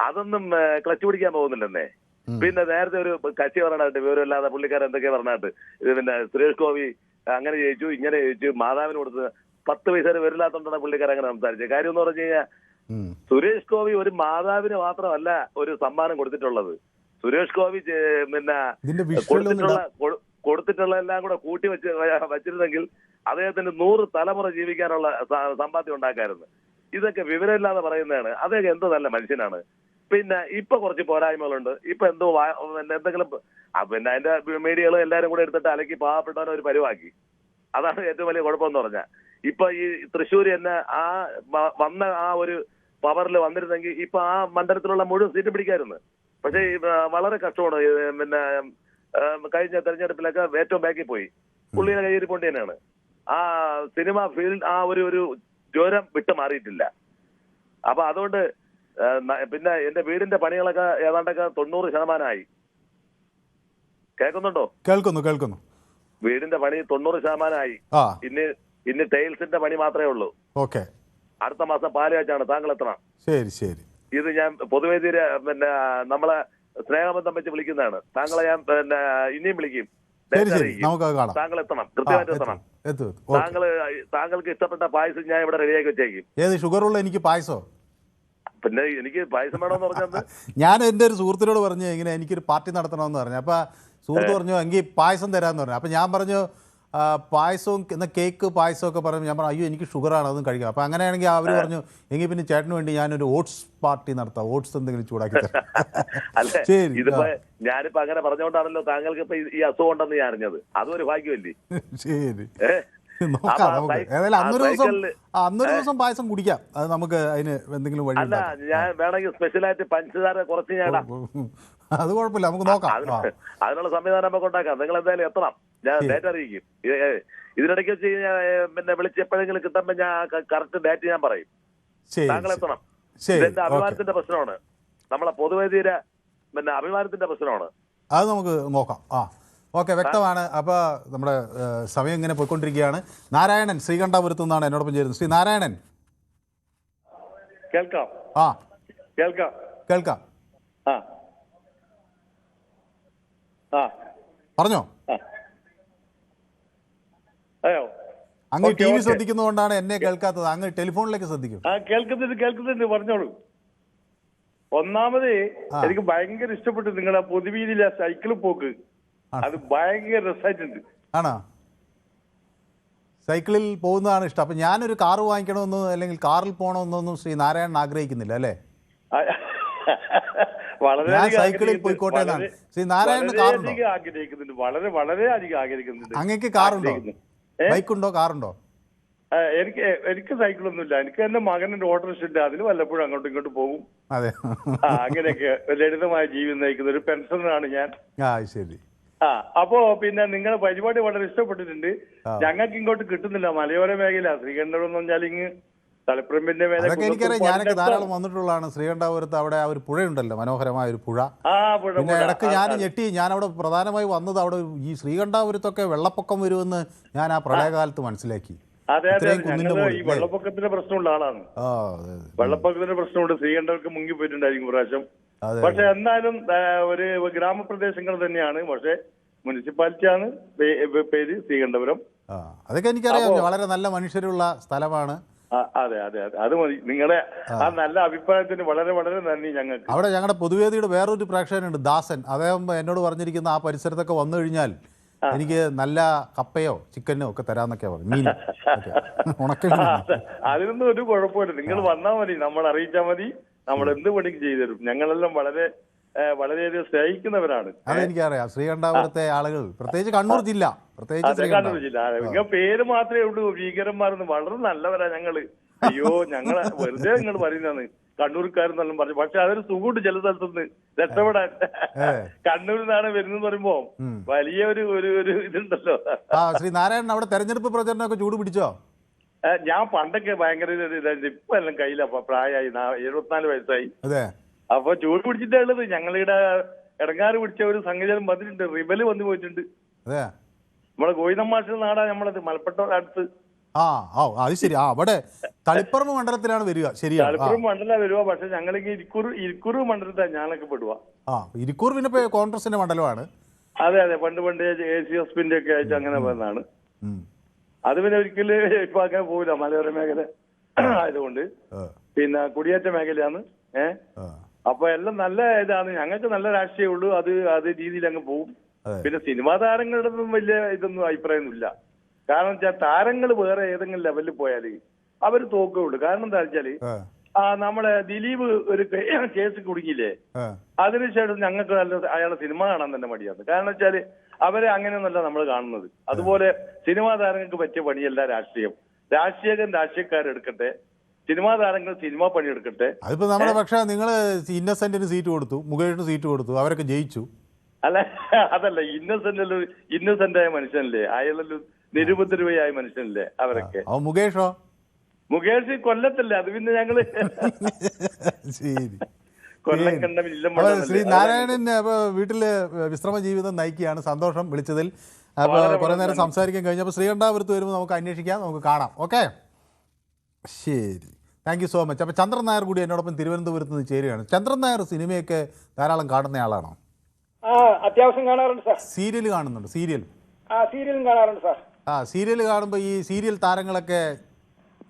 അതൊന്നും ക്ലച്ച് പിടിക്കാൻ പോകുന്നില്ലെന്നേ. പിന്നെ നേരത്തെ ഒരു കക്ഷി പറഞ്ഞിട്ട് വിവരമില്ലാതെ പുള്ളിക്കാരൻ എന്തൊക്കെയാ പറഞ്ഞിട്ട് പിന്നെ സുരേഷ് ഗോപി അങ്ങനെ ജയിച്ചു ഇങ്ങനെ ജയിച്ചു മാതാവിന് കൊടുത്ത് 10 പൈസ വരില്ലാത്തോണ്ടാണ് പുള്ളിക്കാരൻ അങ്ങനെ സംസാരിച്ചത്. കാര്യം എന്ന് പറഞ്ഞു കഴിഞ്ഞാൽ സുരേഷ് ഗോപി ഒരു മാതാവിന് മാത്രമല്ല ഒരു സമ്മാനം കൊടുത്തിട്ടുള്ളത്. സുരേഷ് ഗോപി പിന്നെ കൊടുത്തിട്ടുള്ള എല്ലാം കൂടെ കൂട്ടി വച്ചിരുന്നെങ്കിൽ അദ്ദേഹത്തിന് 100 തലമുറ ജീവിക്കാനുള്ള സമ്പാദ്യം ഉണ്ടാക്കായിരുന്നു. ഇതൊക്കെ വിവരമില്ലാതെ പറയുന്നതാണ്. അദ്ദേഹം എന്തോ നല്ല മനുഷ്യനാണ്. പിന്നെ ഇപ്പൊ കുറച്ച് പോരായ്മകളുണ്ട്. ഇപ്പൊ എന്തോ എന്തെങ്കിലും പിന്നെ അതിന്റെ മീഡിയകൾ എല്ലാരും കൂടെ എടുത്തിട്ട് അലക്കി പാവപ്പെട്ടവനെ ഒരു പരിവാക്കി. അതാണ് ഏറ്റവും വലിയ കുഴപ്പമെന്ന് പറഞ്ഞാൽ. ഇപ്പൊ ഈ തൃശ്ശൂർ തന്നെ വന്ന ഒരു പവറിൽ വന്നിരുന്നെങ്കിൽ ഇപ്പൊ ആ മണ്ഡലത്തിലുള്ള മുഴുവൻ സീറ്റ് പിടിക്കായിരുന്നു. പക്ഷേ വളരെ കഷ്ടമാണ്. പിന്നെ കഴിഞ്ഞ തെരഞ്ഞെടുപ്പിലൊക്കെ ഏറ്റവും ബാക്കിൽ പോയി. പുള്ളിയുടെ കയ്യിരിപ്പോണ്ട് തന്നെയാണ്. ആ സിനിമ ഫീൽഡ് ആ ഒരു ജ്വരം വിട്ട് മാറിയിട്ടില്ല. അപ്പൊ അതുകൊണ്ട് പിന്നെ എന്റെ വീടിന്റെ പണികളൊക്കെ ഏതാണ്ടൊക്കെ 90% കേൾക്കുന്നുണ്ടോ? കേൾക്കുന്നു. വീടിന്റെ പണി 90% ഇനി ടൈൽസിന്റെ പണി മാത്രമേ ഉള്ളൂ. അടുത്ത മാസം പാലുകാച്ചാണ്. താങ്കൾ എത്തണം. ശരി. ഇത് ഞാൻ പൊതുവേദിയില് പിന്നെ നമ്മളെ സ്നേഹബന്ധം വെച്ച് വിളിക്കുന്നതാണ്. താങ്കളെ ഞാൻ പിന്നെ ഇനിയും വിളിക്കും. താങ്കൾ എത്തണം, കൃത്യമായിട്ട് എത്തണം. താങ്കൾക്ക് ഇഷ്ടപ്പെട്ട പായസം ഞാൻ ഇവിടെ റെഡിയാക്കി വെച്ചേക്കും. ഏത് ഷുഗറുള്ള എനിക്ക് പായസോ? പിന്നെ എനിക്ക് പായസം വേണമെന്ന് പറഞ്ഞത് ഞാൻ എൻ്റെ ഒരു സുഹൃത്തിനോട് പറഞ്ഞു ഇങ്ങനെ എനിക്കൊരു പാർട്ടി നടത്തണമെന്ന് പറഞ്ഞു. അപ്പോൾ സുഹൃത്ത് പറഞ്ഞു എങ്കിൽ പായസം തരാമെന്ന് പറഞ്ഞു. അപ്പോൾ ഞാൻ പറഞ്ഞു പായസവും എന്നാൽ കേക്ക് പായസമൊക്കെ പറഞ്ഞു. ഞാൻ പറഞ്ഞു അയ്യോ എനിക്ക് ഷുഗറാണ് അതൊന്നും കഴിക്കാം. അപ്പോൾ അങ്ങനെയാണെങ്കിൽ അവർ പറഞ്ഞു എങ്കിൽ പിന്നെ ചേട്ടന് വേണ്ടി ഞാനൊരു ഓട്സ് പാർട്ടി നടത്താം, ഓട്സ് എന്തെങ്കിലും ചൂടാക്കി തരാം. ശരി. ഇതിപ്പോ ഞാനിപ്പോ അങ്ങനെ പറഞ്ഞുകൊണ്ടാണല്ലോ താങ്കൾക്ക് ഇപ്പൊ ഈ അസുഖം ഉണ്ടെന്ന് ഞാൻ അറിഞ്ഞത്. അതും ഒരു ഭാഗ്യമല്ലേ? ശരി, നോക്കാം നമുക്ക്. ഏതായാലും അന്നൊരു ദിവസം പായസം കുടിക്കാം. അത് നമുക്ക് അതിന് എന്തെങ്കിലും വഴി. അല്ല ഞാൻ വേണമെങ്കിൽ സ്പെഷ്യലായിട്ട് പഞ്ചസാര കുറച്ച് ഞാൻ അത് കുഴപ്പമില്ല, നമുക്ക് നോക്കാം. അതിനുള്ള സംവിധാനം നമുക്ക് ഉണ്ടാക്കാം. നിങ്ങൾ എന്തായാലും എത്തണം. ഞാൻ ഡേറ്റ് അറിയിക്കും. ഇതിനിടയ്ക്ക് വെച്ച് പിന്നെ വിളിച്ച് എപ്പോഴെങ്കിലും കിട്ടുമ്പോ ഞാൻ കറക്റ്റ് ഡേറ്റ് ഞാൻ പറയും. താങ്കൾ എത്തണം. ഇതെന്റെ അഭിമാനത്തിന്റെ പ്രശ്നമാണ്. നമ്മളെ പൊതുവേദിയുടെ പിന്നെ അഭിമാനത്തിന്റെ പ്രശ്നമാണ്. അത് നമുക്ക് നോക്കാം. ഓക്കെ, വ്യക്തമാണ്. അപ്പോൾ നമ്മുടെ സമയം ഇങ്ങനെ പോയിക്കൊണ്ടിരിക്കുകയാണ്. നാരായണൻ ശ്രീകണ്ഠാപുരത്തു നിന്നാണ് എന്നോടൊപ്പം ചേരുന്നത്. ശ്രീ നാരായണൻ, കേൾക്കാം? കേൾക്കാം. പറഞ്ഞോ. അങ്ങ് ടി വി ശ്രദ്ധിക്കുന്നതുകൊണ്ടാണ് എന്നെ കേൾക്കാത്തത്. അങ്ങ് ടെലിഫോണിലേക്ക് ശ്രദ്ധിക്കും. കേൾക്കുന്നുണ്ട്, പറഞ്ഞോളൂ. ഒന്നാമത് എനിക്ക് ഭയങ്കര ഇഷ്ടപ്പെട്ടു നിങ്ങളുടെ പൊതുവീതിയിലെ സൈക്കിൾ പോക്ക്. അത് ഭയങ്കര രസമായിട്ടുണ്ട്. ആണോ? സൈക്കിളിൽ പോകുന്നതാണ് ഇഷ്ടം. അപ്പൊ ഞാനൊരു കാർ വാങ്ങിക്കണമെന്നോ അല്ലെങ്കിൽ കാറിൽ പോകണമെന്നൊന്നും ശ്രീ നാരായണൻ ആഗ്രഹിക്കുന്നില്ല അല്ലേ? ഞാൻ സൈക്കിളിൽ പോയിക്കോട്ടെ എന്നാണ്. ശ്രീ നാരായണൻ കാറുണ്ടോ? ആഗ്രഹിക്കുന്നുണ്ട്, വളരെ അധികം ആഗ്രഹിക്കുന്നുണ്ട്. അങ്ങക്ക് കാറുണ്ടോ? ബൈക്കുണ്ടോ? കാറുണ്ടോ? എനിക്ക് സൈക്കിളൊന്നുമില്ല. എനിക്ക് എന്റെ മകന്റെ ഓട്ടോറിക്ഷ ഉണ്ട്. അതിൽ വല്ലപ്പോഴും അങ്ങോട്ടും ഇങ്ങോട്ടും പോകും. അതെ, അങ്ങനെയൊക്കെ ലളിതമായ ജീവിതം നയിക്കുന്ന ഒരു പെൻഷനറാണ് ഞാൻ. ശരി. അപ്പോ പിന്നെ നിങ്ങളുടെ പരിപാടി വളരെ ഇഷ്ടപ്പെട്ടിട്ടുണ്ട്. ഞങ്ങൾക്ക് ഇങ്ങോട്ട് കിട്ടുന്നില്ല. മലയോര മേഖല ശ്രീകണ്ഠപുരം എന്ന് പറഞ്ഞാൽ ഇങ്ങ് തലപ്പറമ്പിന്റെ മേലെ എനിക്കറിയാം. ഞാനൊക്കെ ധാരാളം വന്നിട്ടുള്ളതാണ് ശ്രീകണ്ഠാപുരത്ത്. അവിടെ ആ ഒരു പുഴയുണ്ടല്ലോ, മനോഹരമായ ഒരു പുഴ. പിന്നെ ഇടയ്ക്ക് ഞാൻ ഞെട്ടി. ഞാൻ അവിടെ പ്രധാനമായി വന്നത് അവിടെ ഈ ശ്രീകണ്ഠാപുരത്തൊക്കെ വെള്ളപ്പൊക്കം വരുമെന്ന് ഞാൻ ആ പ്രളയകാലത്ത് മനസ്സിലാക്കി. അതെ, ഈ വെള്ളപ്പൊക്കത്തിന്റെ പ്രശ്നമുള്ള ആളാണ്. വെള്ളപ്പൊക്കത്തിന്റെ പ്രശ്നമുണ്ട്. ശ്രീകണ്ഠർക്ക് മുങ്ങി പോയിട്ടുണ്ടായിരിക്കും പ്രാവശ്യം. പക്ഷെ എന്നാലും ഒരു ഗ്രാമപ്രദേശങ്ങൾ തന്നെയാണ്. പക്ഷെ മുനിസിപ്പാലിറ്റിയാണ് പേര് ശ്രീകണ്ഠപുരം. അതൊക്കെ എനിക്കറിയാം. വളരെ നല്ല മനുഷ്യരുള്ള സ്ഥലമാണ്. അതെ, അത് മതി. നിങ്ങളുടെ ആ നല്ല അഭിപ്രായത്തിന് വളരെ നന്ദി. ഞങ്ങൾക്ക് അവിടെ ഞങ്ങളുടെ പൊതുവേദിയുടെ വേറൊരു പ്രേക്ഷകനുണ്ട്, ദാസൻ. അദ്ദേഹം എന്നോട് പറഞ്ഞിരിക്കുന്ന ആ പരിസരത്തൊക്കെ വന്നു കഴിഞ്ഞാൽ എനിക്ക് നല്ല കപ്പയോ ചിക്കനോ ഒക്കെ തരാന്നൊക്കെ പറഞ്ഞു. മീൻ അതിനൊന്നും ഒരു കുഴപ്പമില്ല. നിങ്ങൾ വന്നാൽ മതി, നമ്മൾ അറിയിച്ചാൽ മതി. നമ്മൾ എന്ത് പണിക്ക് ചെയ്തു തരും. ഞങ്ങളെല്ലാം വളരെ വളരെയധികം സ്നേഹിക്കുന്നവരാണ്. അതെനിക്കറിയാം. ശ്രീകണ്ഠാപുരത്തെ ആളുകൾ, പ്രത്യേകിച്ച് കണ്ണൂർ ജില്ല, പ്രത്യേകിച്ച് കണ്ണൂർ ജില്ല. നിങ്ങൾ പേര് മാത്രമേ ഉള്ളൂ ഭീകരന്മാരെന്ന്. വളരെ നല്ലവരാ ഞങ്ങള്. അയ്യോ, ഞങ്ങളെ വെറുതെ നിങ്ങൾ പറയുന്നതാണ് കണ്ണൂർക്കാരെന്നെല്ലാം പറഞ്ഞു. പക്ഷെ അതൊരു സുഖമുണ്ട് ചില സ്ഥലത്തുനിന്ന് രക്ഷപ്പെടാൻ. കണ്ണൂരിൽ നിന്നാണ് വരുന്നത് പറയുമ്പോ വലിയ ഒരു ഇതുണ്ടല്ലോ. ശ്രീ നാരായണൻ, അവിടെ തെരഞ്ഞെടുപ്പ് പ്രചരണമൊക്കെ ചൂട് പിടിച്ചോ? ഞാൻ പണ്ടൊക്കെ ഭയങ്കര ഇപ്പൊ എല്ലാം കയ്യില പ്രായമായി, 74 വയസ്സായി. അപ്പൊ ചൂട് പിടിച്ചിട്ടാ ഉള്ളത്. ഞങ്ങളിവിടെ ഇടങ്ങാറ് പിടിച്ച ഒരു സംഗീതം വന്നിട്ടുണ്ട്, റിബല് വന്നു പോയിട്ടുണ്ട്. നമ്മളെ ഗോവിന്ദമാഷിന്റെ നാടാ നമ്മളത്, മലപ്പുറം അടുത്ത്. അത് ശരി. അവിടെ തളിപ്പറമ്പ് മണ്ഡലത്തിലാണ് വരിക. ശരിയാണ്, തളിപ്പറമ്പ് മണ്ഡലം വരുക. പക്ഷെ ഞങ്ങൾക്ക് ഇരിക്കൂർ മണ്ഡലത്തിലാണ് ഞാനൊക്കെ പെടുക. ഇരിക്കൂർ പിന്നെ കോൺഗ്രസിന്റെ മണ്ഡലമാണ്. അതെ, പണ്ട് ACSPന്റെ ഒക്കെ ആയിട്ട് അങ്ങനെ വന്നതാണ്. അത് പിന്നെ ഒരിക്കലും ഇപ്പൊ അങ്ങനെ പോവില്ല, മലയോര മേഖല ആയതുകൊണ്ട്. പിന്നെ കുടിയേറ്റ മേഖലയാണ്. അപ്പൊ എല്ലാം നല്ല ഇതാണ്. ഞങ്ങൾക്ക് നല്ല രാഷ്ട്രീയമുള്ളൂ. അത് രീതിയിൽ അങ്ങ് പോവും. പിന്നെ സിനിമാ താരങ്ങളുടെ ഒന്നും വലിയ ഇതൊന്നും അഭിപ്രായമൊന്നുമില്ല. കാരണം വെച്ചാൽ താരങ്ങൾ വേറെ ഏതെങ്കിലും ലെവലിൽ പോയാല് അവര് തോക്കുള്ളൂ. കാരണം എന്താ വെച്ചാല് നമ്മളെ ദിലീപ് ഒരു കേസ് കുടുങ്ങിയില്ലേ, അതിനുശേഷം ഞങ്ങൾക്ക് നല്ല അയാളെ സിനിമ കാണാൻ തന്നെ മടിയാണ്. കാരണം വെച്ചാല് അവരെ അങ്ങനെയൊന്നല്ല നമ്മൾ കാണുന്നത്. അതുപോലെ സിനിമാ താരങ്ങൾക്ക് പറ്റിയ പണിയല്ല രാഷ്ട്രീയം. രാഷ്ട്രീയക്കാരെടുക്കട്ടെ, സിനിമാ താരങ്ങൾ സിനിമ പണിയെടുക്കട്ടെ. അതിപ്പോ നമ്മുടെ പക്ഷേ നിങ്ങള് ഇന്നസെന്റിന് സീറ്റ് കൊടുത്തു, മുകേഷിന് സീറ്റ് കൊടുത്തു, അവരൊക്കെ ജയിച്ചു. അല്ല, അതല്ല, ഇന്നസെന്റായ മനുഷ്യനല്ലേ, അയാളൊരു നിരുപദ്രവയായ മനുഷ്യനല്ലേ അവരൊക്കെ. മുകേഷ് കൊല്ലത്തല്ലേ, അത് പിന്നെ ഞങ്ങള് കൊല്ലം കണ്ട ശ്രീ നാരായണൻ വീട്ടില് വിശ്രമ ജീവിതം നയിക്കുകയാണ്. സന്തോഷം വിളിച്ചതിൽ. കുറെ നേരം സംസാരിക്കാൻ കഴിഞ്ഞപ്പോൾ ശ്രീകണ്ഠാപുരത്ത് വരുമ്പോൾ നമുക്ക് അന്വേഷിക്കാം, നമുക്ക് കാണാം. ഓക്കെ, ശരി, താങ്ക് യു സോ മച്ച്. അപ്പോൾ ചന്ദ്രൻ നായർ കൂടി എന്നോടൊപ്പം തിരുവനന്തപുരത്ത് നിന്ന് ചേരുകയാണ്. ചന്ദ്രൻ നായർ സിനിമയൊക്കെ ധാരാളം കാണുന്ന ആളാണോ? അത്യാവശ്യം കാണാറുണ്ട് സാർ. സീരിയൽ കാണുന്നുണ്ട്? സീരിയലും കാണാറുണ്ട് സാർ. സീരിയൽ കാണുമ്പോൾ ഈ സീരിയൽ താരങ്ങളൊക്കെ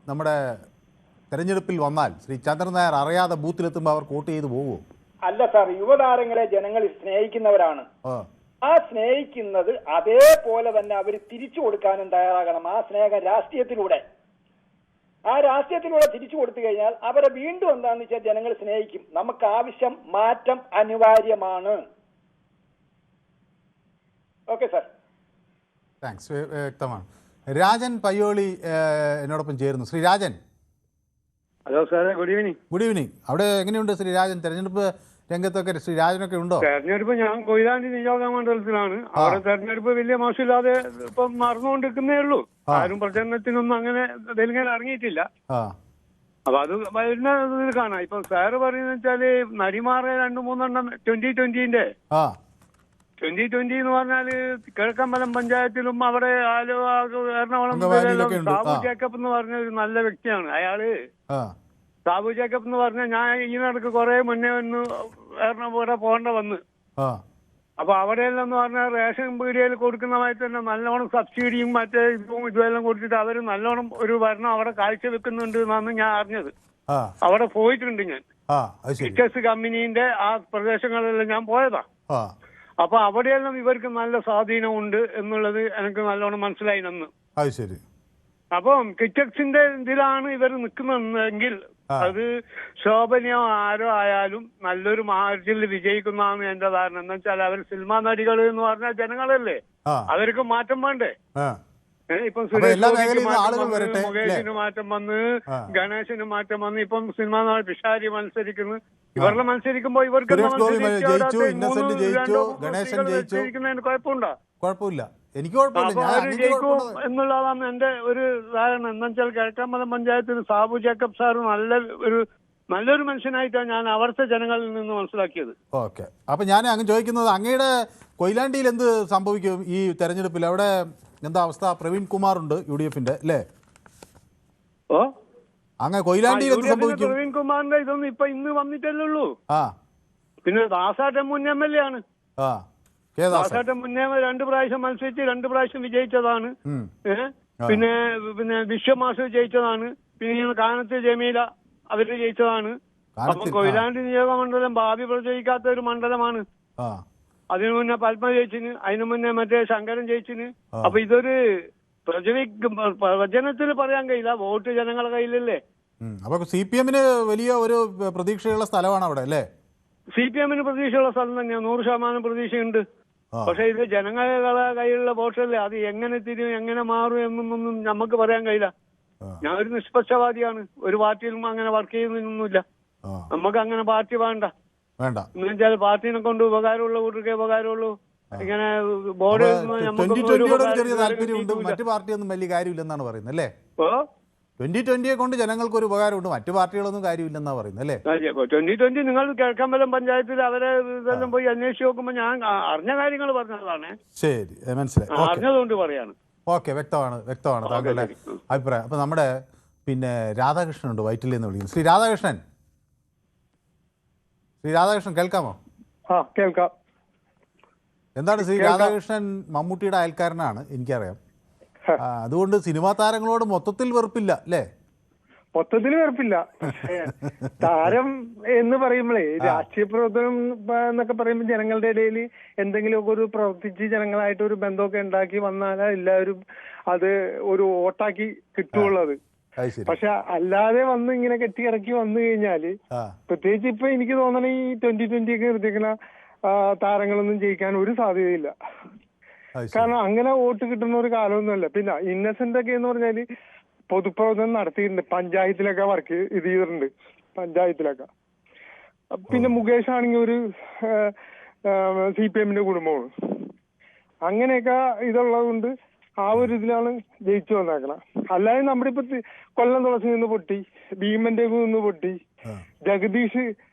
നമ്മുടെ തെരഞ്ഞെടുപ്പിൽ വന്നാൽ ശ്രീ ചന്ദ്രൻ നായർ അറിയാതെ ബൂത്തിലെത്തുമ്പോൾ അവർ വോട്ട് ചെയ്ത് പോകുമോ? അല്ല സാർ, യുവതാരങ്ങളെ ജനങ്ങൾ സ്നേഹിക്കുന്നവരാണ്. ആ സ്നേഹിക്കുന്നത് അതേപോലെ തന്നെ അവർ തിരിച്ചു കൊടുക്കാനും തയ്യാറാകണം. ആ സ്നേഹം രാഷ്ട്രീയത്തിലൂടെ തിരിച്ചു കൊടുത്തു കഴിഞ്ഞാൽ അവരെ വീണ്ടും എന്താണെന്ന് വെച്ചാൽ ജനങ്ങൾ സ്നേഹിക്കും. നമുക്ക് ആവശ്യം മാറ്റം അനിവാര്യമാണ്. ഓക്കെ സാർ, താങ്ക്സ്, വ്യക്തമാണ്. രാജൻ പയ്യോളി എന്നോടൊപ്പം ചേരുന്നു. ശ്രീ രാജൻ. ഹലോ സാറേ, ഗുഡ് ഈവനിങ്. Good evening. അവിടെ എങ്ങനെയുണ്ട് ശ്രീ രാജൻ? തെരഞ്ഞെടുപ്പ് രംഗത്തൊക്കെ ശ്രീ രാജനൊക്കെ ഉണ്ടോ? തെരഞ്ഞെടുപ്പ് ഞാൻ കൊയിലാണ്ടി നിയോജക മണ്ഡലത്തിലാണ്. അവിടെ തെരഞ്ഞെടുപ്പ് വലിയ മോശമില്ലാതെ ഇപ്പം നടന്നുകൊണ്ടിരിക്കുന്നേ ഉള്ളൂ. ആരും പ്രചരണത്തിനൊന്നും അങ്ങനെ തെലുങ്കാന ഇറങ്ങിയിട്ടില്ല. അപ്പൊ അത് വരുന്ന കാണാം. ഇപ്പൊ സാറ് പറയുന്ന വെച്ചാല് നടിമാറെ 2-3 2020 എന്ന് പറഞ്ഞാല് കിഴക്കമ്പലം പഞ്ചായത്തിലും അവിടെ ആലുവ, എറണാകുളം, സാബു ജേക്കബ് എന്ന് പറഞ്ഞ ഒരു നല്ല വ്യക്തിയാണ് അയാള്. സാബു ജേക്കബ് എന്ന് പറഞ്ഞാൽ ഞാൻ ഈ നടക്ക് കുറെ മുന്നേ ഒന്ന് എറണാകുളം പോകേണ്ട വന്ന്. അപ്പൊ അവിടെയെല്ലാം എന്ന് പറഞ്ഞാൽ റേഷൻ പീടികയിൽ കൊടുക്കുന്നതായി തന്നെ നല്ലോണം സബ്സിഡിയും മറ്റേ ഇതുമെല്ലാം കൊടുത്തിട്ട് അവര് നല്ലോണം ഒരു ഭരണം അവിടെ കാഴ്ചവെക്കുന്നുണ്ട് എന്നാണ് ഞാൻ അറിഞ്ഞത്. അവിടെ പോയിട്ടുണ്ട് ഞാൻ. കിറ്റസ് കമ്പനീന്റെ ആ പ്രദേശങ്ങളിലെല്ലാം ഞാൻ പോയതാ. അപ്പൊ അവിടെയെല്ലാം ഇവർക്ക് നല്ല സ്വാധീനമുണ്ട് എന്നുള്ളത് എനിക്ക് നല്ലോണം മനസ്സിലായി നന്ന്. അപ്പം കിറ്റക്സിന്റെ ഇതിലാണ് ഇവർ നിൽക്കുന്നതെങ്കിൽ അത് ശോഭനയോ ആരോ ആയാലും നല്ലൊരു മാർജിനിൽ വിജയിക്കുന്നതാണ് എന്റെ ധാരണ. എന്ന് വെച്ചാൽ അവർ സിനിമാ നടികൾ എന്ന് പറഞ്ഞാൽ ജനങ്ങളല്ലേ, അവർക്ക് മാറ്റം വേണ്ടേ? ഇപ്പം മുകേഷിന് മാറ്റം വന്ന്, ഗണേശന് മാറ്റം വന്ന്, ഇപ്പം സിനിമാ നടൻ പിഷാരി മത്സരിക്കുന്നു. ഇവരുടെ മത്സരിക്കുമ്പോ ഇവർക്ക് കുഴപ്പമുണ്ടോ? കുഴപ്പമില്ല, എനിക്ക് ജയിക്കും എന്നുള്ളതാണ് എന്റെ ഒരു ധാരണ. എന്ന് വെച്ചാൽ കിഴക്കമ്പലം പഞ്ചായത്തിൽ സാബു ജേക്കബ് സാർ നല്ലൊരു മനുഷ്യനായിട്ടാണ് ഞാൻ അവിടുത്തെ ജനങ്ങളിൽ നിന്ന് മനസ്സിലാക്കിയത്. ഓക്കെ, അപ്പൊ ഞാൻ അങ്ങ് ചോദിക്കുന്നത്, അങ്ങയുടെ കൊയിലാണ്ടിയിൽ എന്ത് സംഭവിക്കും ഈ തെരഞ്ഞെടുപ്പിൽ? അവിടെ എന്താ അവസ്ഥ? പ്രവീൺ കുമാർ ഉണ്ട് UDFന്റെ അല്ലേ? അങ്ങനെ കൊയിലാണ്ടിയിൽ എന്ത് സംഭവിക്കും? പ്രവീൺ കുമാറിന്റെ ഇതൊന്നും ഇപ്പൊ ഇന്ന് വന്നിട്ടല്ലേ ഉള്ളൂ. പിന്നെ ദാസാട്ടൻ മുൻ MLA ആണ്. ദാസാട്ടൻ മുന്നേ 2 പ്രാവശ്യം മത്സരിച്ച് 2 പ്രാവശ്യം വിജയിച്ചതാണ്. പിന്നെ വിശ്വമാസ് ജയിച്ചതാണ്. പിന്നെ കാനത്ത് ജമീല അവര് ജയിച്ചതാണ്. അപ്പൊ കൊയിലാണ്ടി നിയോജക മണ്ഡലം ഭാവി പ്രചരിക്കാത്ത ഒരു മണ്ഡലമാണ്. അതിനു മുന്നേ പത്മ ജയിച്ചിന്, അതിനു മുന്നേ മറ്റേ ശങ്കരൻ ജയിച്ചിന്. അപ്പൊ ഇതൊരു പ്രവചനത്തിൽ പറയാൻ കഴിയില്ല, വോട്ട് ജനങ്ങളുടെ കയ്യിലല്ലേ. അപ്പൊ CPM വലിയ ഒരു പ്രതീക്ഷയുള്ള സ്ഥലമാണ് അവിടെ അല്ലേ? CPM പ്രതീക്ഷയുള്ള സ്ഥലം തന്നെയാണ്, 100% പ്രതീക്ഷയുണ്ട്. പക്ഷെ ഇത് ജനങ്ങളുടെ കയ്യിലുള്ള വോട്ടല്ലേ, അത് എങ്ങനെ തിരിയും എങ്ങനെ മാറും എന്നൊന്നും നമുക്ക് പറയാൻ കഴിയില്ല. ഞാൻ ഒരു നിഷ്പക്ഷവാദിയാണ്, ഒരു പാർട്ടിയിലും അങ്ങനെ വർക്ക് ചെയ്യുന്നൊന്നുമില്ല. നമുക്ക് അങ്ങനെ പാർട്ടി വേണ്ട. എന്ന് വെച്ചാൽ പാർട്ടിനെ കൊണ്ട് ഉപകാരമുള്ള കൂട്ടർക്കേ ഉപകാരമുള്ളൂ. ഇങ്ങനെ ബോർഡ് ചെറിയ താല്പര്യമുണ്ട്, മറ്റു പാർട്ടിയൊന്നും വലിയ കാര്യമില്ലെന്നാണ് പറയുന്നത് അല്ലേ? 2020 കൊണ്ട് ജനങ്ങൾക്ക് ഒരു ഉപകാരമുണ്ട്, മറ്റു പാർട്ടികളൊന്നും കാര്യമില്ലെന്നാണ് പറയുന്നത് അല്ലേ? 2020 നിങ്ങൾ കിഴക്കമ്പലം പഞ്ചായത്തിൽ അവരെ ഇതെല്ലാം പോയി അന്വേഷിച്ച് നോക്കുമ്പോൾ ഞാൻ അറിഞ്ഞ കാര്യങ്ങൾ പറഞ്ഞതാണ്. ശരി, മനസ്സിലായി, അറിഞ്ഞതുകൊണ്ട് പറയാണ്. ഓക്കെ, വ്യക്തമാണ് താങ്കളുടെ അഭിപ്രായം. അപ്പൊ നമ്മുടെ പിന്നെ രാധാകൃഷ്ണൻ ഉണ്ട് വൈറ്റിൽ എന്ന് വിളിക്കുന്നു. ശ്രീ രാധാകൃഷ്ണൻ കേൾക്കാമോ? കേൾക്കാം. എന്താണ് ശ്രീ രാധാകൃഷ്ണൻ മമ്മൂട്ടിയുടെ അയൽക്കാരനാണ്, എനിക്കറിയാം. അതുകൊണ്ട് സിനിമാ താരങ്ങളോട് മൊത്തത്തിൽ വെറുപ്പില്ല അല്ലേ? മൊത്തത്തിൽ വെറുപ്പില്ല. താരം എന്ന് പറയുമ്പോഴേ രാഷ്ട്രീയ പ്രവർത്തനം എന്നൊക്കെ പറയുമ്പോൾ ജനങ്ങളുടെ ഇടയിൽ എന്തെങ്കിലുമൊക്കെ ഒരു പ്രവർത്തിച്ച് ജനങ്ങളായിട്ട് ഒരു ബന്ധമൊക്കെ ഉണ്ടാക്കി വന്നാൽ എല്ലാവരും അത് ഒരു വോട്ടാക്കി കിട്ടുള്ളത്. പക്ഷെ അല്ലാതെ വന്ന് ഇങ്ങനെ കെട്ടിയിറക്കി വന്നു കഴിഞ്ഞാല് പ്രത്യേകിച്ച് ഇപ്പൊ എനിക്ക് തോന്നണ ഈ 2020 ഒക്കെ നിർത്തിക്കുന്ന താരങ്ങളൊന്നും ജയിക്കാൻ ഒരു സാധ്യതയില്ല. കാരണം അങ്ങനെ വോട്ട് കിട്ടുന്ന ഒരു കാലമൊന്നുമല്ല. പിന്നെ ഇന്നസെന്റ് ഒക്കെ എന്ന് പറഞ്ഞാല് പൊതുപ്രവർത്തനം നടത്തിയിട്ടുണ്ട്, പഞ്ചായത്തിലൊക്കെ വർക്ക് ചെയ്തിട്ടുണ്ട്, പഞ്ചായത്തിലൊക്കെ. പിന്നെ മുകേഷ് ആണെങ്കിൽ ഒരു CPM കുടുംബമാണ്. അങ്ങനെയൊക്കെ ഇതുള്ളത് കൊണ്ട് ആ ഒരു ഇതിലാണ് ജയിച്ചു വന്നേക്കണം. അല്ലാതെ നമ്മുടെ ഇപ്പൊ കൊല്ലം തുളസി നിന്ന് പൊട്ടി, ഭീമന്റെ നിന്ന് പൊട്ടി, ജഗദീഷ്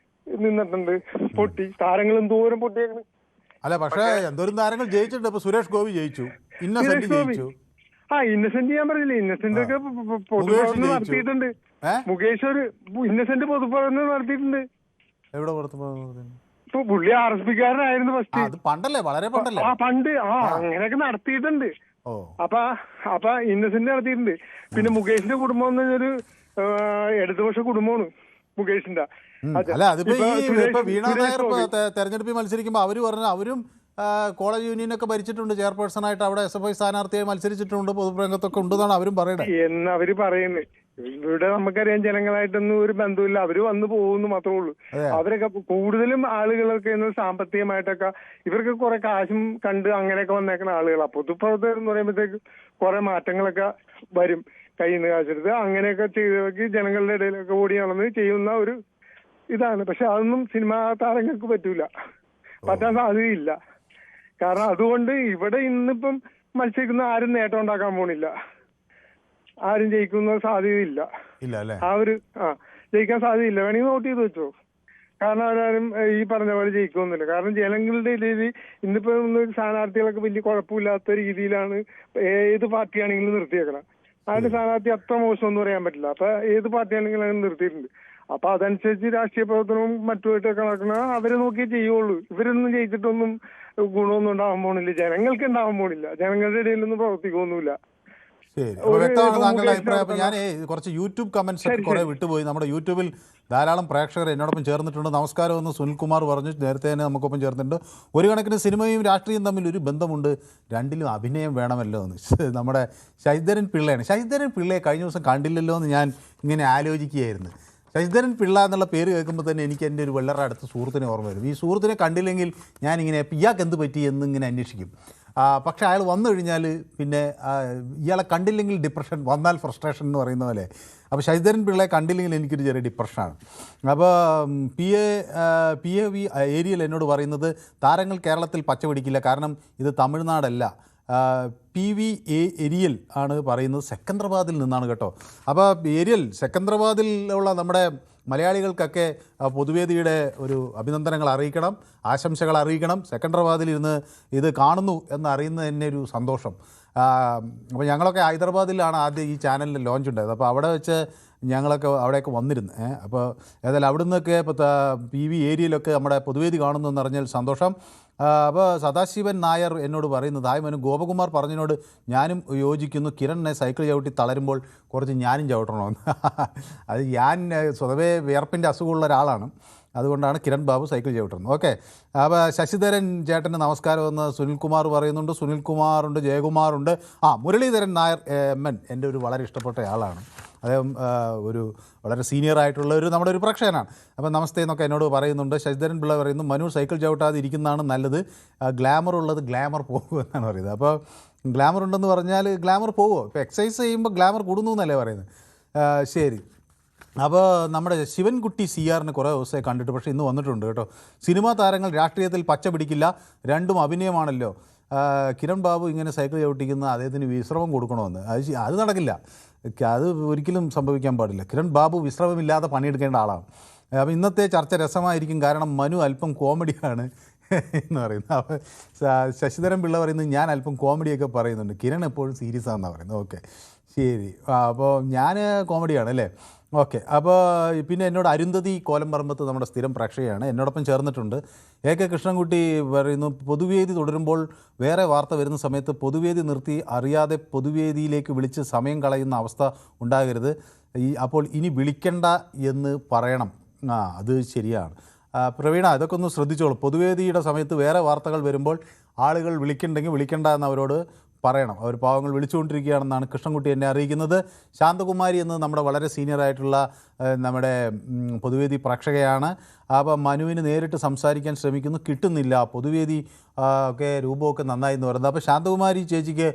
നിന്നിട്ടുണ്ട് പൊട്ടി, താരങ്ങളും ദൂരം പൊട്ടിയേക്കണം. അല്ല, പക്ഷേ എന്തോരം താരങ്ങൾ ജയിച്ചിട്ടുണ്ട്. ഇപ്പൊ സുരേഷ് ഗോപി ജയിച്ചു, ഇന്നസെന്റ് ജയിച്ചു. ഇന്നസെന്റ് ഞാൻ പറഞ്ഞില്ലേ, ഇന്നസെന്റ് ഒക്കെ പൊതുപ്രവർത്തനം നടത്തിയിട്ടുണ്ട്. ഇന്നസെന്റ് പൊതുപ്രവർത്തനം നടത്തിയിട്ടുണ്ട്. എവിടെ പുറത്ത്? ഇപ്പൊ പുള്ളി RSPക്കാരനായിരുന്നു ഫസ്റ്റ്. പണ്ടല്ലേ, വളരെ പണ്ടല്ലേ? പണ്ട് അങ്ങനെയൊക്കെ നടത്തിയിട്ടുണ്ട്. അപ്പൊ ഇന്നസെന്റ് നടത്തിയിട്ടുണ്ട്. പിന്നെ മുകേഷിന്റെ കുടുംബം എന്ന് പറഞ്ഞൊരു ഇടതുപക്ഷ കുടുംബമാണ് മുകേഷിന്റെ. അല്ല, അതിപ്പോ ഈ വീണ നായർ തെരഞ്ഞെടുപ്പിൽ മത്സരിക്കുമ്പോൾ അവര് പറഞ്ഞു അവരും കോളേജ് യൂണിയനൊക്കെ ഭരിച്ചിട്ടുണ്ട്, ചെയർപേഴ്സണായിട്ട് അവിടെ SFI സ്ഥാനാർത്ഥിയായി മത്സരിച്ചിട്ടുണ്ട്, പൊതുരംഗത്തൊക്കെ ഉണ്ടെന്നാണ് അവരും പറയുന്നത്. എന്നവര് പറയുന്നത്. ഇവിടെ നമുക്കറിയാം ജനങ്ങളായിട്ടൊന്നും ഒരു ബന്ധമില്ല, അവര് വന്നു പോകുന്നു മാത്രമേ ഉള്ളൂ. അവരൊക്കെ കൂടുതലും ആളുകളൊക്കെ സാമ്പത്തികമായിട്ടൊക്കെ ഇവർക്ക് കുറെ കാശും കണ്ട് അങ്ങനെയൊക്കെ വന്നേക്കുന്ന ആളുകളാണ്. പൊതുപ്രവർത്തകർ എന്ന് പറയുമ്പോഴത്തേക്ക് കുറെ മാറ്റങ്ങളൊക്കെ വരും, കയ്യിൽ നിന്ന് കാശെടുത്ത് അങ്ങനെയൊക്കെ ചെയ്തവർക്ക് ജനങ്ങളുടെ ഇടയിലൊക്കെ ഓടി നടന്ന് ചെയ്യുന്ന ഒരു ഇതാണ്. പക്ഷെ അതൊന്നും സിനിമാ താരങ്ങൾക്ക് പറ്റൂല, പറ്റാൻ സാധ്യതയില്ല. കാരണം അതുകൊണ്ട് ഇവിടെ ഇന്നിപ്പം മത്സരിക്കുന്ന ആരും നേട്ടം ഉണ്ടാക്കാൻ പോണില്ല, ആരും ജയിക്കുന്ന സാധ്യതയില്ല. ജയിക്കാൻ സാധ്യതയില്ല. വേണമെങ്കിൽ നോട്ട് ചെയ്ത് വെച്ചോ. കാരണം അവരാരും ഈ പറഞ്ഞ പോലെ ജയിക്കുന്നില്ല. കാരണം ജനങ്ങളുടെ ഇടയിൽ ഇന്നിപ്പോ സ്ഥാനാർത്ഥികളൊക്കെ വലിയ കുഴപ്പമില്ലാത്ത രീതിയിലാണ് ഏത് പാർട്ടിയാണെങ്കിലും നിർത്തിയേക്കണം. അതിന്റെ സ്ഥാനാർത്ഥി അത്ര മോശം ഒന്നും പറയാൻ പറ്റില്ല. അപ്പൊ ഏത് പാർട്ടിയാണെങ്കിലും അങ്ങനെ നിർത്തിയിട്ടുണ്ട്. അപ്പൊ അതനുസരിച്ച് രാഷ്ട്രീയ പ്രവർത്തനവും മറ്റുമായിട്ടൊക്കെ നടക്കണ അവരെ നോക്കിയേ ചെയ്യുള്ളൂ. ഇവരൊന്നും ജയിച്ചിട്ടൊന്നും ഗുണമൊന്നും ഉണ്ടാവാൻ പോണില്ല, ജനങ്ങൾക്ക് ഉണ്ടാവാൻ പോണില്ല, ജനങ്ങളുടെ ഇടയിലൊന്നും പ്രവർത്തിക്കൊന്നുമില്ല. ശരി, വ്യക്തമാണ് താങ്കളുടെ അഭിപ്രായം. അപ്പോൾ ഞാൻ കുറച്ച് യൂട്യൂബ് കമന്റ്സ് ഒക്കെ കുറെ വിട്ടുപോയി. നമ്മുടെ യൂട്യൂബിൽ ധാരാളം പ്രേക്ഷകർ എന്നോടൊപ്പം ചേർന്നിട്ടുണ്ട്. നമസ്കാരം എന്ന് സുനിൽകുമാർ പറഞ്ഞു, നേരത്തെ തന്നെ നമുക്കൊപ്പം ചേർന്നിട്ടുണ്ട്. ഒരു കണക്കിന് സിനിമയും രാഷ്ട്രീയവും തമ്മിൽ ഒരു ബന്ധമുണ്ട്, രണ്ടിലും അഭിനയം വേണമല്ലോ എന്ന് നമ്മുടെ ശശിധരൻ പിള്ളയാണ്. ശശിധരൻ പിള്ളയെ കഴിഞ്ഞ ദിവസം കണ്ടില്ലല്ലോ എന്ന് ഞാൻ ഇങ്ങനെ ആലോചിക്കുകയായിരുന്നു. ശശിധരൻ പിള്ള എന്നുള്ള പേര് കേൾക്കുമ്പോൾ തന്നെ എനിക്ക് എൻ്റെ ഒരു വളരെ അടുത്ത സുഹൃത്തിനെ ഓർമ്മ വരും. ഈ സുഹൃത്തിനെ കണ്ടില്ലെങ്കിൽ ഞാനിങ്ങനെ ഇയാൾക്ക് എന്ത് പറ്റി എന്നിങ്ങനെ അന്വേഷിക്കും. പക്ഷേ അയാൾ വന്നു കഴിഞ്ഞാൽ പിന്നെ ഇയാളെ കണ്ടില്ലെങ്കിൽ ഡിപ്രഷൻ, വന്നാൽ ഫ്രസ്ട്രേഷൻ എന്ന് പറയുന്ന പോലെ. അപ്പോൾ ശശിധരൻ പിള്ളയെ കണ്ടില്ലെങ്കിൽ എനിക്കൊരു ചെറിയ ഡിപ്രഷനാണ്. അപ്പോൾ PAV ഏരിയയിൽ എന്നോട് പറയുന്നത് താരങ്ങൾ കേരളത്തിൽ പച്ച പിടിക്കില്ല, കാരണം ഇത് തമിഴ്നാടല്ല. PV ഏരിയൽ ആണ് പറയുന്നത്, സെക്കന്ദരാബാദിൽ നിന്നാണ് കേട്ടോ. അപ്പോൾ ഏരിയൽ സെക്കന്ദരാബാദിലുള്ള നമ്മുടെ മലയാളികൾക്കൊക്കെ പൊതുവേദിയുടെ ഒരു അഭിനന്ദനങ്ങൾ അറിയിക്കണം, ആശംസകൾ അറിയിക്കണം. സെക്കന്ദരാബാദിലിരുന്ന് ഇത് കാണുന്നു എന്നറിയുന്നത് തന്നെ ഒരു സന്തോഷം. അപ്പോൾ ഞങ്ങളൊക്കെ ഹൈദരാബാദിലാണ് ആദ്യം ഈ ചാനലിൽ ലോഞ്ച് ഉണ്ടായത്. അപ്പോൾ അവിടെ വെച്ച് ഞങ്ങളൊക്കെ അവിടെയൊക്കെ വന്നിരുന്നു. അപ്പോൾ ഏതായാലും അവിടെ നിന്നൊക്കെ ഇപ്പോൾ PV ഏരിയയിലൊക്കെ നമ്മുടെ പൊതുവേദി കാണുന്നു എന്നറിഞ്ഞാൽ സന്തോഷം. അപ്പോൾ സദാശിവൻ നായർ എന്നോട് പറയുന്നത്, മനു ഗോപകുമാർ പറഞ്ഞതിനോട് ഞാനും യോജിക്കുന്നു, കിരണിനെ സൈക്കിൾ ചവിട്ടി തളരുമ്പോൾ കുറച്ച് ഞാനും ചവിട്ടണമെന്ന്. അത് ഞാൻ സ്വതവേ വിയർപ്പിൻ്റെ അസുഖമുള്ള ഒരാളാണ്, അതുകൊണ്ടാണ് കിരൺ ബാബു സൈക്കിൾ ചവിട്ടുന്നത്. ഓക്കെ, അപ്പോൾ ശശിധരൻ ചേട്ടന് നമസ്കാരമെന്ന് സുനിൽകുമാർ പറയുന്നുണ്ട്. സുനിൽകുമാറുണ്ട്, ജയകുമാറുണ്ട്, മുരളീധരൻ നായർ MN എൻ്റെ ഒരു വളരെ ഇഷ്ടപ്പെട്ട ആളാണ്. അദ്ദേഹം ഒരു വളരെ സീനിയറായിട്ടുള്ള നമ്മുടെ ഒരു പ്രേക്ഷകനാണ്. അപ്പോൾ നമസ്തേ എന്നൊക്കെ എന്നോട് പറയുന്നുണ്ട്. ശശിധരൻ പിള്ള പറയുന്നു മനു സൈക്കിൾ ചവിട്ടാതെ ഇരിക്കുന്നതാണ് നല്ലത്, ഗ്ലാമർ ഉള്ളത് ഗ്ലാമർ പോകുമെന്നാണ് പറയുന്നത്. അപ്പോൾ ഗ്ലാമർ ഉണ്ടെന്ന് പറഞ്ഞാൽ ഗ്ലാമർ പോവുമോ? ഇപ്പോൾ എക്സസൈസ് ചെയ്യുമ്പോൾ ഗ്ലാമർ കൂടുന്നു എന്നല്ലേ പറയുന്നത്. ശരി, അപ്പോൾ നമ്മുടെ ശിവൻകുട്ടി CR കുറേ ദിവസമായി കണ്ടിട്ട്, പക്ഷേ ഇന്ന് വന്നിട്ടുണ്ട് കേട്ടോ. സിനിമാ താരങ്ങൾ രാഷ്ട്രീയത്തിൽ പച്ച പിടിക്കില്ല, രണ്ടും അഭിനയമാണല്ലോ. കിരൺ ബാബു ഇങ്ങനെ സൈക്കിൾ ചവിട്ടിക്കുന്ന അദ്ദേഹത്തിന് വിശ്രമം കൊടുക്കണമെന്ന്, അത് നടക്കില്ല, അത് ഒരിക്കലും സംഭവിക്കാൻ പാടില്ല. കിരൺ ബാബു വിശ്രമമില്ലാതെ പണിയെടുക്കേണ്ട ആളാണ്. അപ്പോൾ ഇന്നത്തെ ചർച്ച രസമായിരിക്കും, കാരണം മനു അല്പം കോമഡിയാണ് എന്ന് പറയുന്നത്. അപ്പോൾ ശശിധരൻ പിള്ള പറയുന്നത് ഞാൻ അല്പം കോമഡിയൊക്കെ പറയുന്നുണ്ട്, കിരൺ എപ്പോഴും സീരിയസ് ആണെന്നാണ് പറയുന്നത്. ഓക്കെ ശരി, അപ്പോൾ ഞാൻ കോമഡിയാണ് അല്ലേ? ഓക്കെ. അപ്പോൾ പിന്നെ എന്നോട് അരുന്ധതി കോലംപറമ്പത്ത് നമ്മുടെ സ്ഥിരം പ്രേക്ഷകയാണ്, എന്നോടൊപ്പം ചേർന്നിട്ടുണ്ട്. AK കൃഷ്ണൻകുട്ടി പറയുന്നു പൊതുവേദി തുടരുമ്പോൾ വേറെ വാർത്ത വരുന്ന സമയത്ത് പൊതുവേദി നിർത്തി അറിയാതെ പൊതുവേദിയിലേക്ക് വിളിച്ച് സമയം കളയുന്ന അവസ്ഥ ഉണ്ടാകരുത്, അപ്പോൾ ഇനി വിളിക്കണ്ട എന്ന് പറയണം. അത് ശരിയാണ് പ്രവീണ, ഇതൊക്കെ ഒന്ന് ശ്രദ്ധിച്ചോളൂ. പൊതുവേദിയുടെ സമയത്ത് വേറെ വാർത്തകൾ വരുമ്പോൾ ആളുകൾ വിളിക്കണ്ടെങ്കിൽ വിളിക്കണ്ട എന്ന് അവരോട് പറയണം. അവർ പാവങ്ങൾ വിളിച്ചുകൊണ്ടിരിക്കുകയാണെന്നാണ് കൃഷ്ണൻകുട്ടി എന്നെ അറിയിക്കുന്നത്. ശാന്തകുമാരി എന്ന് നമ്മുടെ വളരെ സീനിയറായിട്ടുള്ള നമ്മുടെ പൊതുവേദി പ്രേക്ഷകയാണ്. അപ്പോൾ മനുവിന് നേരിട്ട് സംസാരിക്കാൻ ശ്രമിക്കുന്നു, കിട്ടുന്നില്ല, പൊതുവേദി ഒക്കെ രൂപമൊക്കെ നന്നായി എന്ന് പറയുന്നത്. അപ്പോൾ ശാന്തകുമാരി ചേച്ചിക്ക്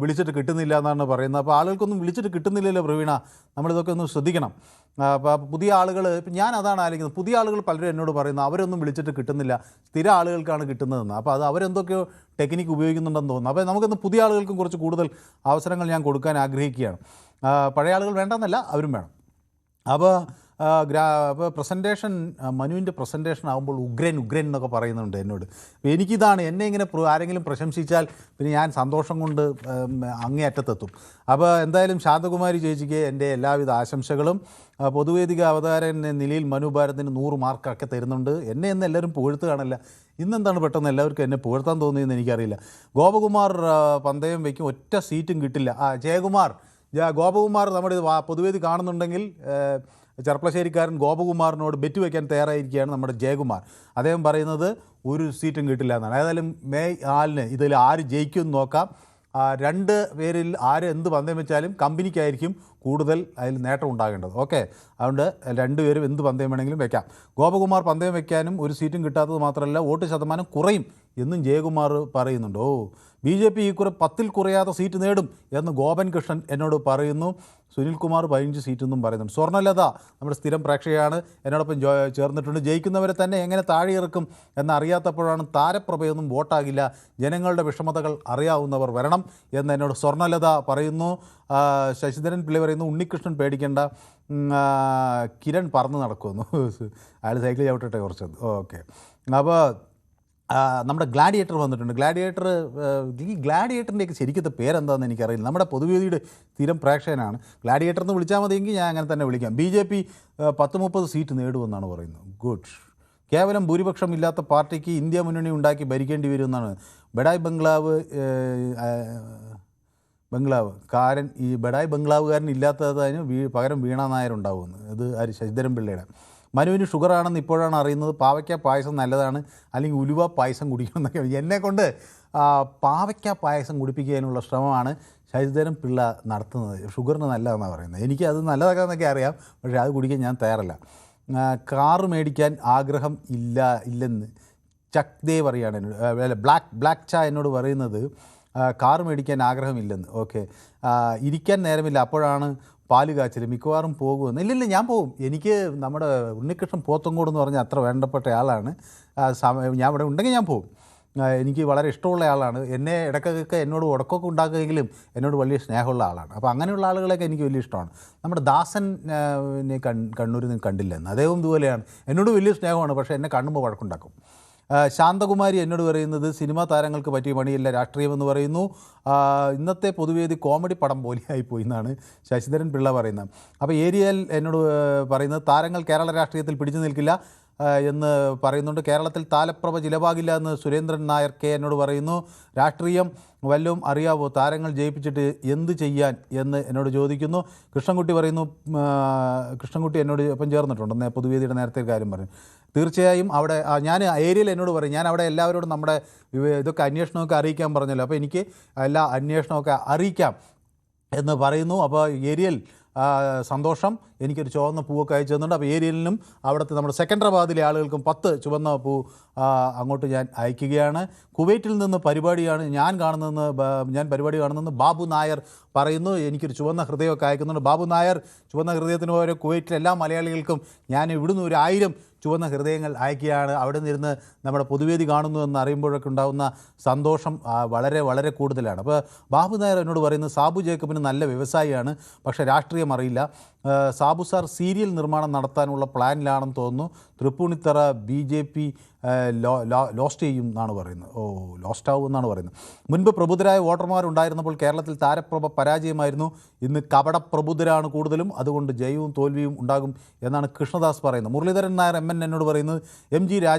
വിളിച്ചിട്ട് കിട്ടുന്നില്ല എന്നാണ് പറയുന്നത്. അപ്പോൾ ആളുകൾക്കൊന്നും വിളിച്ചിട്ട് കിട്ടുന്നില്ലല്ലോ പ്രവീണ, നമ്മളിതൊക്കെ ഒന്ന് ശ്രദ്ധിക്കണം. അപ്പോൾ പുതിയ ആളുകൾ, ഇപ്പം ഞാൻ അതാണ് ആലോചിക്കുന്നത്, പുതിയ ആളുകൾ പലരും എന്നോട് പറയുന്നു അവരൊന്നും വിളിച്ചിട്ട് കിട്ടുന്നില്ല, സ്ഥിര ആളുകൾക്കാണ് കിട്ടുന്നതെന്ന്. അപ്പോൾ അത് അവരെന്തൊക്കെയോ ടെക്നിക്ക് ഉപയോഗിക്കുന്നുണ്ടെന്ന് തോന്നുന്നു. അപ്പോൾ നമുക്കൊന്ന് പുതിയ ആളുകൾക്കും കുറച്ച് കൂടുതൽ അവസരങ്ങൾ ഞാൻ കൊടുക്കാൻ ആഗ്രഹിക്കുകയാണ്. പഴയ ആളുകൾ വേണ്ടെന്നല്ല, അവരും വേണം. അപ്പോൾ പ്രസൻറ്റേഷൻ, മനുവിൻ്റെ പ്രസൻറ്റേഷൻ ആകുമ്പോൾ ഉഗ്രൻ എന്നൊക്കെ പറയുന്നുണ്ട് എന്നോട്. എനിക്കിതാണ്, എന്നെ ഇങ്ങനെ ആരെങ്കിലും പ്രശംസിച്ചാൽ പിന്നെ ഞാൻ സന്തോഷം കൊണ്ട് അങ്ങേയറ്റത്തെത്തും. അപ്പോൾ എന്തായാലും ശാന്തകുമാരി ചേച്ചിക്ക് എൻ്റെ എല്ലാവിധ ആശംസകളും. പൊതുവേദിക അവതാരൻ നിലയിൽ മനു ഭാരതിന് 100 മാർക്കൊക്കെ തരുന്നുണ്ട്. എന്നെ എന്ന് എല്ലാവരും പുകഴ്ത്ത് കാണില്ല, ഇന്നെന്താണ് പെട്ടെന്ന് എല്ലാവർക്കും എന്നെ പുകഴ്ത്താൻ തോന്നിയെന്ന് എനിക്കറിയില്ല. ഗോപകുമാർ പന്തയം വയ്ക്കും, ഒറ്റ സീറ്റും കിട്ടില്ല. ഗോപകുമാർ നമ്മുടെ പൊതുവേദി കാണുന്നുണ്ടെങ്കിൽ ചെർപ്പളശ്ശേരിക്കാരൻ ഗോപകുമാറിനോട് ബെറ്റ് വയ്ക്കാൻ തയ്യാറായിരിക്കുകയാണ് നമ്മുടെ ജയകുമാർ. അദ്ദേഹം പറയുന്നത് ഒരു സീറ്റും കിട്ടില്ല എന്നാണ്. ഏതായാലും മെയ് 4 ഇതിൽ ആര് ജയിക്കുമെന്ന് നോക്കാം. 2 പേരിൽ ആര് എന്ത് പന്തയം വെച്ചാലും കമ്പനിക്കായിരിക്കും കൂടുതൽ അതിൽ നേട്ടം ഉണ്ടാകേണ്ടത്. ഓക്കെ, അതുകൊണ്ട് 2 പേരും എന്ത് പന്തയം വേണമെങ്കിലും വെക്കാം. ഗോപകുമാർ പന്തയം വയ്ക്കാനും ഒരു സീറ്റും കിട്ടാത്തത് മാത്രമല്ല വോട്ട് ശതമാനം കുറയും എന്നും ജയകുമാർ പറയുന്നുണ്ട്. BJP ഇക്കുറി 10-ൽ കുറയാത്ത സീറ്റ് നേടും എന്ന് ഗോപൻ കൃഷ്ണൻ എന്നോട് പറയുന്നു. സുനിൽകുമാർ 15 സീറ്റെന്നും പറയുന്നുണ്ട്. സ്വർണ്ണലത നമ്മുടെ സ്ഥിരം പ്രേക്ഷകയാണ്, എന്നോടൊപ്പം ചേർന്നിട്ടുണ്ട്. ജയിക്കുന്നവരെ തന്നെ എങ്ങനെ താഴെ ഇറക്കും എന്നറിയാത്തപ്പോഴാണ് താരപ്രഭയൊന്നും വോട്ടാകില്ല, ജനങ്ങളുടെ വിഷമതകൾ അറിയാവുന്നവർ വരണം എന്ന് എന്നോട് സ്വർണ്ണലത പറയുന്നു. ശശിധരൻ പിള്ള പറയുന്നു ഉണ്ണികൃഷ്ണൻ പേടിക്കേണ്ട, കിരൺ പറന്ന് നടക്കുമെന്നു, അയാൾ സൈക്കിൾ ചവിട്ടട്ടെ കുറച്ച്. ഓക്കെ, അപ്പോൾ നമ്മുടെ ഗ്ലാഡിയേറ്റർ വന്നിട്ടുണ്ട്. ഈ ഗ്ലാഡിയേറ്ററിൻ്റെയൊക്കെ ശരിക്കത്തെ പേരെന്താണെന്ന് എനിക്കറിയില്ല. നമ്മുടെ പൊതുവേദിയുടെ സ്ഥിരം പ്രേക്ഷകനാണ്. ഗ്ലാഡിയേറ്റർ എന്ന് വിളിച്ചാൽ മതിയെങ്കിൽ ഞാൻ അങ്ങനെ തന്നെ വിളിക്കാം. BJP 10-30 സീറ്റ് നേടുമെന്നാണ് പറയുന്നത്. ഗുഡ്. കേവലം ഭൂരിപക്ഷം ഇല്ലാത്ത പാർട്ടിക്ക് ഇന്ത്യ മുന്നണി ഉണ്ടാക്കി ഭരിക്കേണ്ടി വരുമെന്നാണ് ബഡായ് ബംഗ്ലാവുകാരൻ. ഈ ബഡായ് ബംഗ്ലാവുകാരൻ ഇല്ലാത്തതിന് പകരം വീണ നായരുണ്ടാവുമെന്ന്. ഇത് ശശിധരൻ പിള്ളയുടെ. മനുവിന് ഷുഗറാണെന്ന് ഇപ്പോഴാണ് അറിയുന്നത്. പാവയ്ക്ക പായസം നല്ലതാണ്, അല്ലെങ്കിൽ ഉലുവ പായസം കുടിക്കണമെന്നൊക്കെ. എന്നെക്കൊണ്ട് പാവയ്ക്ക പായസം കുടിപ്പിക്കാനുള്ള ശ്രമമാണ് ശശിധരൻ പിള്ള നടത്തുന്നത്. ഷുഗറിന് നല്ലതെന്നാണ് പറയുന്നത്. എനിക്ക് അത് നല്ലതാക്കാന്നൊക്കെ അറിയാം, പക്ഷേ അത് കുടിക്കാൻ ഞാൻ തയ്യാറല്ല. കാറ് മേടിക്കാൻ ആഗ്രഹം ഇല്ലെന്ന് ചക്ദേവ് അറിയാണ് എന്നോട്. ബ്ലാക്ക് ചാ എന്നോട് പറയുന്നത് കാറ് മേടിക്കാൻ ആഗ്രഹമില്ലെന്ന്. ഓക്കെ, ഇരിക്കാൻ നേരമില്ല, അപ്പോഴാണ് പാല് കാച്ചൽ, മിക്കവാറും പോകുമെന്ന്. ഇല്ലില്ല, ഞാൻ പോകും. എനിക്ക് നമ്മുടെ ഉണ്ണികൃഷ്ണൻ പോത്തങ്കോട് എന്ന് പറഞ്ഞാൽ അത്ര വേണ്ടപ്പെട്ട ആളാണ്. ഞാൻ ഇവിടെ ഉണ്ടെങ്കിൽ ഞാൻ പോകും. എനിക്ക് വളരെ ഇഷ്ടമുള്ള ആളാണ്. എന്നെ ഇടയ്ക്കൊക്കെ എന്നോട് ഉടക്കമൊക്കെ ഉണ്ടാക്കുമെങ്കിലും എന്നോട് വലിയ സ്നേഹമുള്ള ആളാണ്. അപ്പോൾ അങ്ങനെയുള്ള ആളുകളെയൊക്കെ എനിക്ക് വലിയ ഇഷ്ടമാണ്. നമ്മുടെ ദാസനെ കണ്ണൂരിൽ നിന്ന് കണ്ടില്ലെന്ന്, അദ്ദേഹം ഇതുപോലെയാണ്, എന്നോട് വലിയ സ്നേഹമാണ്, പക്ഷേ എന്നെ കാണുമ്പോൾ വഴക്കുണ്ടാക്കും. ശാന്തകുമാരി എന്നോട് പറയുന്നത് സിനിമാ താരങ്ങൾക്ക് പറ്റിയ പണിയല്ല രാഷ്ട്രീയമെന്ന് പറയുന്നു. ഇന്നത്തെ പൊതുവേദി കോമഡി പടം പോലെയായിപ്പോയി എന്നാണ് ശശിധരൻ പിള്ള പറയുന്നത്. അപ്പോൾ ഏരിയൽ എന്നോട് പറയുന്നത് താരങ്ങൾ കേരള രാഷ്ട്രീയത്തിൽ പിടിച്ചു നിൽക്കില്ല എന്ന് പറയുന്നുണ്ട്. കേരളത്തിൽ താലപ്രഭ ചിലവാകില്ല എന്ന് സുരേന്ദ്രൻ നായർ കെ എന്നോട് പറയുന്നു. രാഷ്ട്രീയം വല്ലതും അറിയാവോ, താരങ്ങൾ ജയിപ്പിച്ചിട്ട് എന്ത് ചെയ്യാൻ എന്ന് എന്നോട് ചോദിക്കുന്നു. കൃഷ്ണൻകുട്ടി പറയുന്നു, കൃഷ്ണൻകുട്ടി എന്നോട് ഒപ്പം ചേർന്നിട്ടുണ്ട്, പൊതുവേദിയുടെ നേരത്തെ കാര്യം പറഞ്ഞു. തീർച്ചയായും അവിടെ ഞാൻ ഏരിയയിൽ എന്നോട് പറയും, ഞാൻ അവിടെ എല്ലാവരോടും നമ്മുടെ ഇതൊക്കെ അന്വേഷണമൊക്കെ അറിയിക്കാൻ പറഞ്ഞല്ലോ, അപ്പോൾ എനിക്ക് എല്ലാ അന്വേഷണമൊക്കെ അറിയിക്കാം എന്ന് പറയുന്നു. അപ്പോൾ ഏരിയൽ സന്തോഷം. എനിക്കൊരു ചുവന്ന പൂവൊക്കെ അയച്ചു തന്നിട്ടുണ്ട്. അപ്പോൾ ഏരിയലിനും അവിടുത്തെ നമ്മുടെ സെക്കൻഡറാബാദിലെ ആളുകൾക്കും 10 ചുവന്ന പൂ അങ്ങോട്ട് ഞാൻ അയക്കുകയാണ്. കുവൈറ്റിൽ നിന്ന് പരിപാടിയാണ് ഞാൻ പരിപാടി കാണുന്നതെന്ന് ബാബു നായർ പറയുന്നു. എനിക്കൊരു ചുവന്ന ഹൃദയമൊക്കെ അയക്കുന്നുണ്ട്. ബാബു നായർ ചുവന്ന ഹൃദയത്തിന് പകരം കുവൈറ്റിലെ എല്ലാ മലയാളികൾക്കും ഞാൻ ഇവിടുന്ന് ഒരു 1000 ചുവന്ന ഹൃദയങ്ങൾ അയക്കുകയാണ്. അവിടെ നിന്നിരുന്ന് നമ്മുടെ പൊതുവേദി കാണുന്നു എന്ന് അറിയുമ്പോഴൊക്കെ ഉണ്ടാകുന്ന സന്തോഷം വളരെ വളരെ കൂടുതലാണ്. അപ്പോൾ ബാബു നായർ എന്നോട് പറയുന്നത് സാബു ജേക്കബിന് നല്ല വ്യവസായിയാണ്, പക്ഷേ രാഷ്ട്രീയം അറിയില്ല. സാബു സാർ സീരിയൽ നിർമ്മാണം നടത്താനുള്ള പ്ലാനിലാണെന്ന് തോന്നുന്നു. തൃപ്പൂണിത്തറ BJP ലോസ്റ്റ് ചെയ്യും എന്നാണ് പറയുന്നത്. ലോസ്റ്റാവും എന്നാണ് പറയുന്നത്. മുൻപ് പ്രബുദ്ധരായ വോട്ടർമാരുണ്ടായിരുന്നപ്പോൾ കേരളത്തിൽ താരപ്രഭ പരാജയമായിരുന്നു. ഇന്ന് കപടപ്രബുദ്ധരാണ് കൂടുതലും, അതുകൊണ്ട് ജയവും തോൽവിയും ഉണ്ടാകും എന്നാണ് കൃഷ്ണദാസ് പറയുന്നത്. മുരളീധരൻ നായർ MN എന്നോട് പറയുന്നത് MG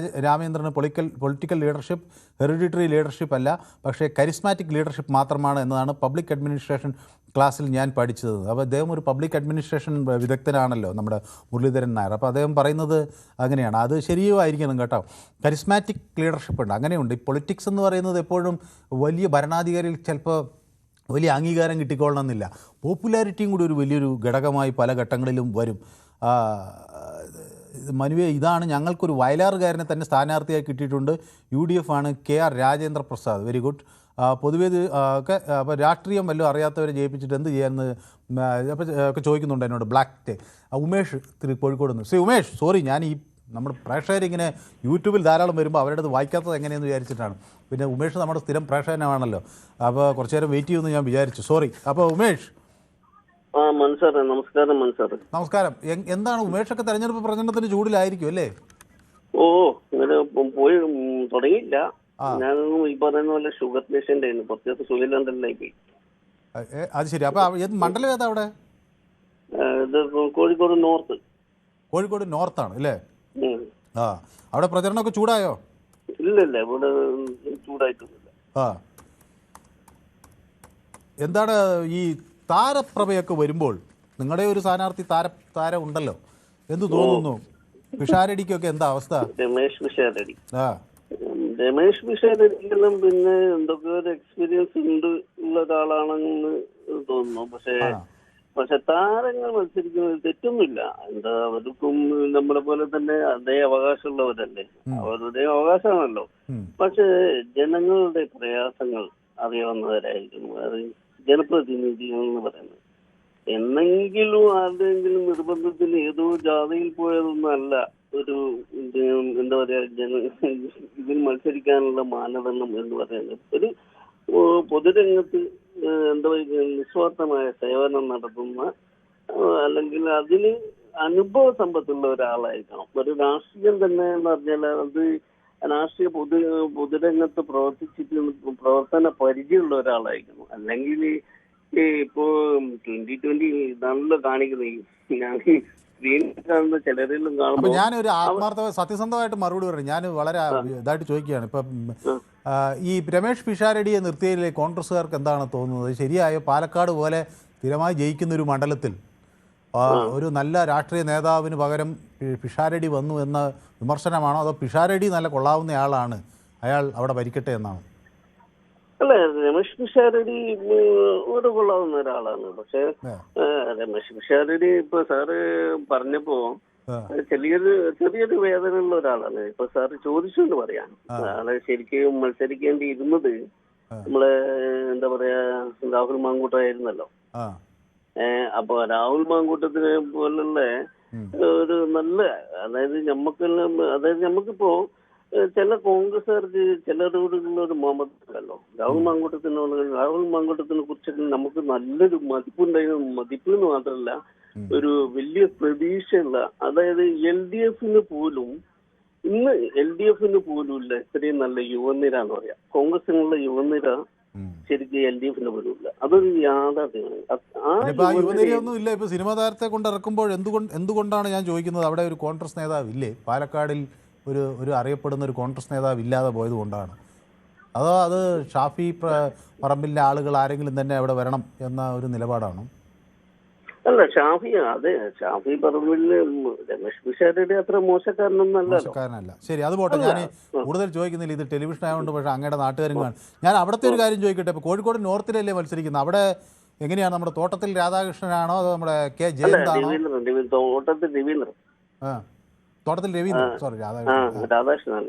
രാമേന്ദ്രന് പൊളിറ്റിക്കൽ ലീഡർഷിപ്പ് ഹെറിഡിറ്ററി ലീഡർഷിപ്പ് അല്ല, പക്ഷേ കരിസ്മാറ്റിക് ലീഡർഷിപ്പ് മാത്രമാണ് എന്നതാണ് പബ്ലിക് അഡ്മിനിസ്ട്രേഷൻ ക്ലാസ്സിൽ ഞാൻ പഠിച്ചത്. അപ്പോൾ അദ്ദേഹം ഒരു പബ്ലിക് അഡ്മിനിസ്ട്രേഷൻ വിദഗ്ധനാണല്ലോ നമ്മുടെ മുരളീധരൻ നായർ. അപ്പോൾ അദ്ദേഹം പറയുന്നത് അങ്ങനെയാണ്. അത് ശരിയായിരിക്കണം കേട്ടോ. കരിസ്മാറ്റിക് ലീഡർഷിപ്പ് ഉണ്ട്, അങ്ങനെയുണ്ട്. ഈ പൊളിറ്റിക്സ് എന്ന് പറയുന്നത് എപ്പോഴും വലിയ ഭരണാധികാരികൾ ചിലപ്പോൾ വലിയ അംഗീകാരം കിട്ടിക്കൊള്ളണമെന്നില്ല. പോപ്പുലാരിറ്റിയും കൂടി ഒരു വലിയൊരു ഘടകമായി പല ഘട്ടങ്ങളിലും വരും. മനുവേ, ഇതാണ് ഞങ്ങൾക്കൊരു വയലാറുകാരനെ തന്നെ സ്ഥാനാർത്ഥിയായി കിട്ടിയിട്ടുണ്ട്. UDF ആണ്, KR Rajendra Prasad. Very good. പൊതുവേ ഒക്കെ അപ്പോൾ രാഷ്ട്രീയം വല്ലതും അറിയാത്തവരെ ജയിപ്പിച്ചിട്ട് എന്ത് ചെയ്യാമെന്ന് അപ്പോൾ ഒക്കെ ചോദിക്കുന്നുണ്ട് എന്നോട്. ബ്ലാക്ക് ടേ ഉമേഷ് കോഴിക്കോട് നിന്ന്. ഉമേഷ്, സോറി, ഞാൻ ഈ നമ്മുടെ പ്രേക്ഷകരിങ്ങനെ യൂട്യൂബിൽ ധാരാളം വരുമ്പോൾ അവരുടെ അത് വായിക്കാത്തത് എങ്ങനെയെന്ന് വിചാരിച്ചിട്ടാണ്. പിന്നെ ഉമേഷ് നമ്മുടെ സ്ഥിരം പ്രേക്ഷകനാണല്ലോ, അപ്പോൾ കുറച്ച് നേരം വെയിറ്റ് ചെയ്യുമെന്ന് ഞാൻ വിചാരിച്ചു. സോറി. അപ്പോൾ ഉമേഷ്. നമസ്കാരം. നമസ്കാരം. എന്താണ് ഉമേഷൊക്കെ തെരഞ്ഞെടുപ്പ് പ്രചരണത്തിന് ചൂടിലായിരിക്കും അല്ലേ? ഇങ്ങനെ പോയി തുടങ്ങിയില്ല. ഞാനൊന്നും ഈ പറയുന്ന പോലെ ഷുഗർ പേഷ്യന്റ് ആയിരുന്നു. കുറച്ച് ദിവസം സുഖമില്ലാണ്ടല്ലായി. അത് ശരി. അപ്പോൾ മണ്ഡലം ഏതാ അവിടെ? ഇത് കോഴിക്കോട് നോർത്ത്. കോഴിക്കോട് നോർത്താണ് അല്ലേ? അവിടെ പ്രചരണമൊക്കെ ചൂടായോ? ഇല്ല, ഇവിടെ ചൂടായിട്ടൊന്നുമില്ല. എന്താണ് ഈ താരപ്രഭയൊക്കെ വരുമ്പോൾ നിങ്ങളുടെ ഒരു സ്ഥാനാർത്ഥി താരം ഉണ്ടല്ലോ, എന്ത് തോന്നുന്നു? പിഷാരടിക്കൊക്കെ എന്താ അവസ്ഥ? രമേശ് പിഷാരടിക്കെല്ലാം പിന്നെ എന്തൊക്കെ ഒരു എക്സ്പീരിയൻസ് ഉള്ള ഒരാളാണെന്ന് തോന്നുന്നു. പക്ഷെ താരങ്ങൾ മത്സരിക്കുന്നത് തെറ്റൊന്നുമില്ല. എന്താ, അവർക്കും നമ്മളെ പോലെ തന്നെ അതേ അവകാശമുള്ളവരല്ലേ, അവരുടെ അവകാശമാണല്ലോ. പക്ഷെ ജനങ്ങളുടെ പ്രയാസങ്ങൾ അറിയാവുന്നവരായിരിക്കും ജനപ്രതിനിധികൾ എന്ന് പറയുന്നത്. എന്നെങ്കിലും ആരുടെയെങ്കിലും നിർബന്ധത്തിൽ ഏതോ ജാഥയിൽ പോയതൊന്നും അല്ല ഒരു എന്താ പറയാ ഇതിൽ മത്സരിക്കാനുള്ള മാനദണ്ഡം എന്ന് പറയുന്നത്. ഒരു പൊതുരംഗത്ത് എന്താ പറയുക, നിസ്വാർത്ഥമായ സേവനം നടത്തുന്ന അല്ലെങ്കിൽ അതിന് അനുഭവ സമ്പത്തുള്ള ഒരാളായിരിക്കണം. ഒരു രാഷ്ട്രീയം തന്നെ എന്ന് പറഞ്ഞാൽ അത് രാഷ്ട്രീയ പൊതുരംഗത്ത് പ്രവർത്തന പരിചയമുള്ള ഒരാളായിരിക്കണം. അല്ലെങ്കിൽ ഇപ്പോ 2020 ഇതാണല്ലോ കാണിക്കുന്നത്. ഞാൻ സ്ക്രീനിൽ കാണുന്ന ചിലരെല്ലാം കാണുമ്പോൾ ഞാനൊരു സത്യസന്ധമായിട്ട് മറുപടി പറഞ്ഞു. ഞാൻ വളരെ ഇതായിട്ട് ചോദിക്കുകയാണ്. ഇപ്പം ഈ രമേഷ് പിഷാരടിയെ നിർത്തിയതിലെ കോൺഗ്രസ്സുകാർക്ക് എന്താണ് തോന്നുന്നത്? ശരിയായോ? പാലക്കാട് പോലെ സ്ഥിരമായി ജയിക്കുന്ന ഒരു മണ്ഡലത്തിൽ ഒരു നല്ല രാഷ്ട്രീയ നേതാവിന് പകരം പിഷാരടി വന്നു എന്ന വിമർശനമാണോ, അതോ പിഷാരടി നല്ല കൊള്ളാവുന്ന ആളാണ്, അയാൾ അവിടെ ഭരിക്കട്ടെ എന്നാണ്? അല്ല, രമേശ് പിഷാരടി ഒരു കൊള്ളാവുന്ന ഒരാളാണ്. പക്ഷെ രമേശ് പിഷാരടി ഇപ്പൊ സാറ് പറഞ്ഞപ്പോ ചെറിയൊരു വേദന ഉള്ള ഒരാളാണ്. ഇപ്പൊ സാറ് ചോദിച്ചെന്ന് പറയാം. ആളെ ശരിക്കും മത്സരിക്കേണ്ടിയിരുന്നത് നമ്മളെ എന്താ പറയാ രാഹുൽ മാങ്കൂട്ടമായിരുന്നല്ലോ. അപ്പൊ രാഹുൽ മാങ്കൂട്ടത്തിനെ പോലുള്ള ഒരു നല്ല, അതായത് നമുക്കിപ്പോ ചില കോൺഗ്രസ്സുകാർക്ക് ചിലരോടുള്ള ഒരു മമതല്ലോ. രാഹുൽ മാങ്കൂട്ടത്തിനെ കുറിച്ചൊക്കെ നമുക്ക് നല്ലൊരു മതിപ്പുണ്ടായിരുന്നു. മതിപ്പ് എന്ന് മാത്രമല്ല, ഒരു വലിയ പ്രതീക്ഷയുള്ള, അതായത് LDF പോലും ഇല്ല ഇത്രയും നല്ല യുവനിര എന്ന് പറയാം. കോൺഗ്രസിനുള്ള യുവനിര ശരിക്കും LDF പോലും ഇല്ല. അതൊരു യാഥാർത്ഥ്യമാണ്. യുവനിരയൊന്നും ഇല്ല. ഇപ്പൊ സിനിമാ താരത്തെ കൊണ്ട് ഇറക്കുമ്പോൾ എന്തുകൊണ്ടാണ് ഞാൻ ചോദിക്കുന്നത്, അവിടെ ഒരു കോൺഗ്രസ് നേതാവ് ഇല്ലേ? പാലക്കാടിൽ ഒരു അറിയപ്പെടുന്ന ഒരു കോൺഗ്രസ് നേതാവ് ഇല്ലാതെ പോയത് കൊണ്ടാണ്? അതോ അത് ഷാഫി പറമ്പിലെ ആളുകൾ ആരെങ്കിലും തന്നെ അവിടെ വരണം എന്ന ഒരു നിലപാടാണോ? അല്ല, ഷാഫി പറമ്പില് രമേശ് പിഷാരടി അത്ര മോശക്കാരനല്ല. ശരി, അത് പോട്ടെ. ഞാൻ കൂടുതൽ ചോദിക്കുന്നില്ല, ഇത് ടെലിവിഷൻ ആയതുകൊണ്ട്. പക്ഷേ അങ്ങയുടെ നാട്ടുകാരും കാണും. ഞാൻ അവിടുത്തെ ഒരു കാര്യം ചോദിക്കട്ടെ. ഇപ്പോൾ കോഴിക്കോട് നോർത്തിലല്ലേ മത്സരിക്കുന്നത്? അവിടെ എങ്ങനെയാണ് നമ്മുടെ തോട്ടത്തിൽ രാധാകൃഷ്ണനാണോ അതോ നമ്മുടെ K ജയന്താണോ? Thottathil Raveendran. Thottathil Raveendran, sorry Radhakrishnan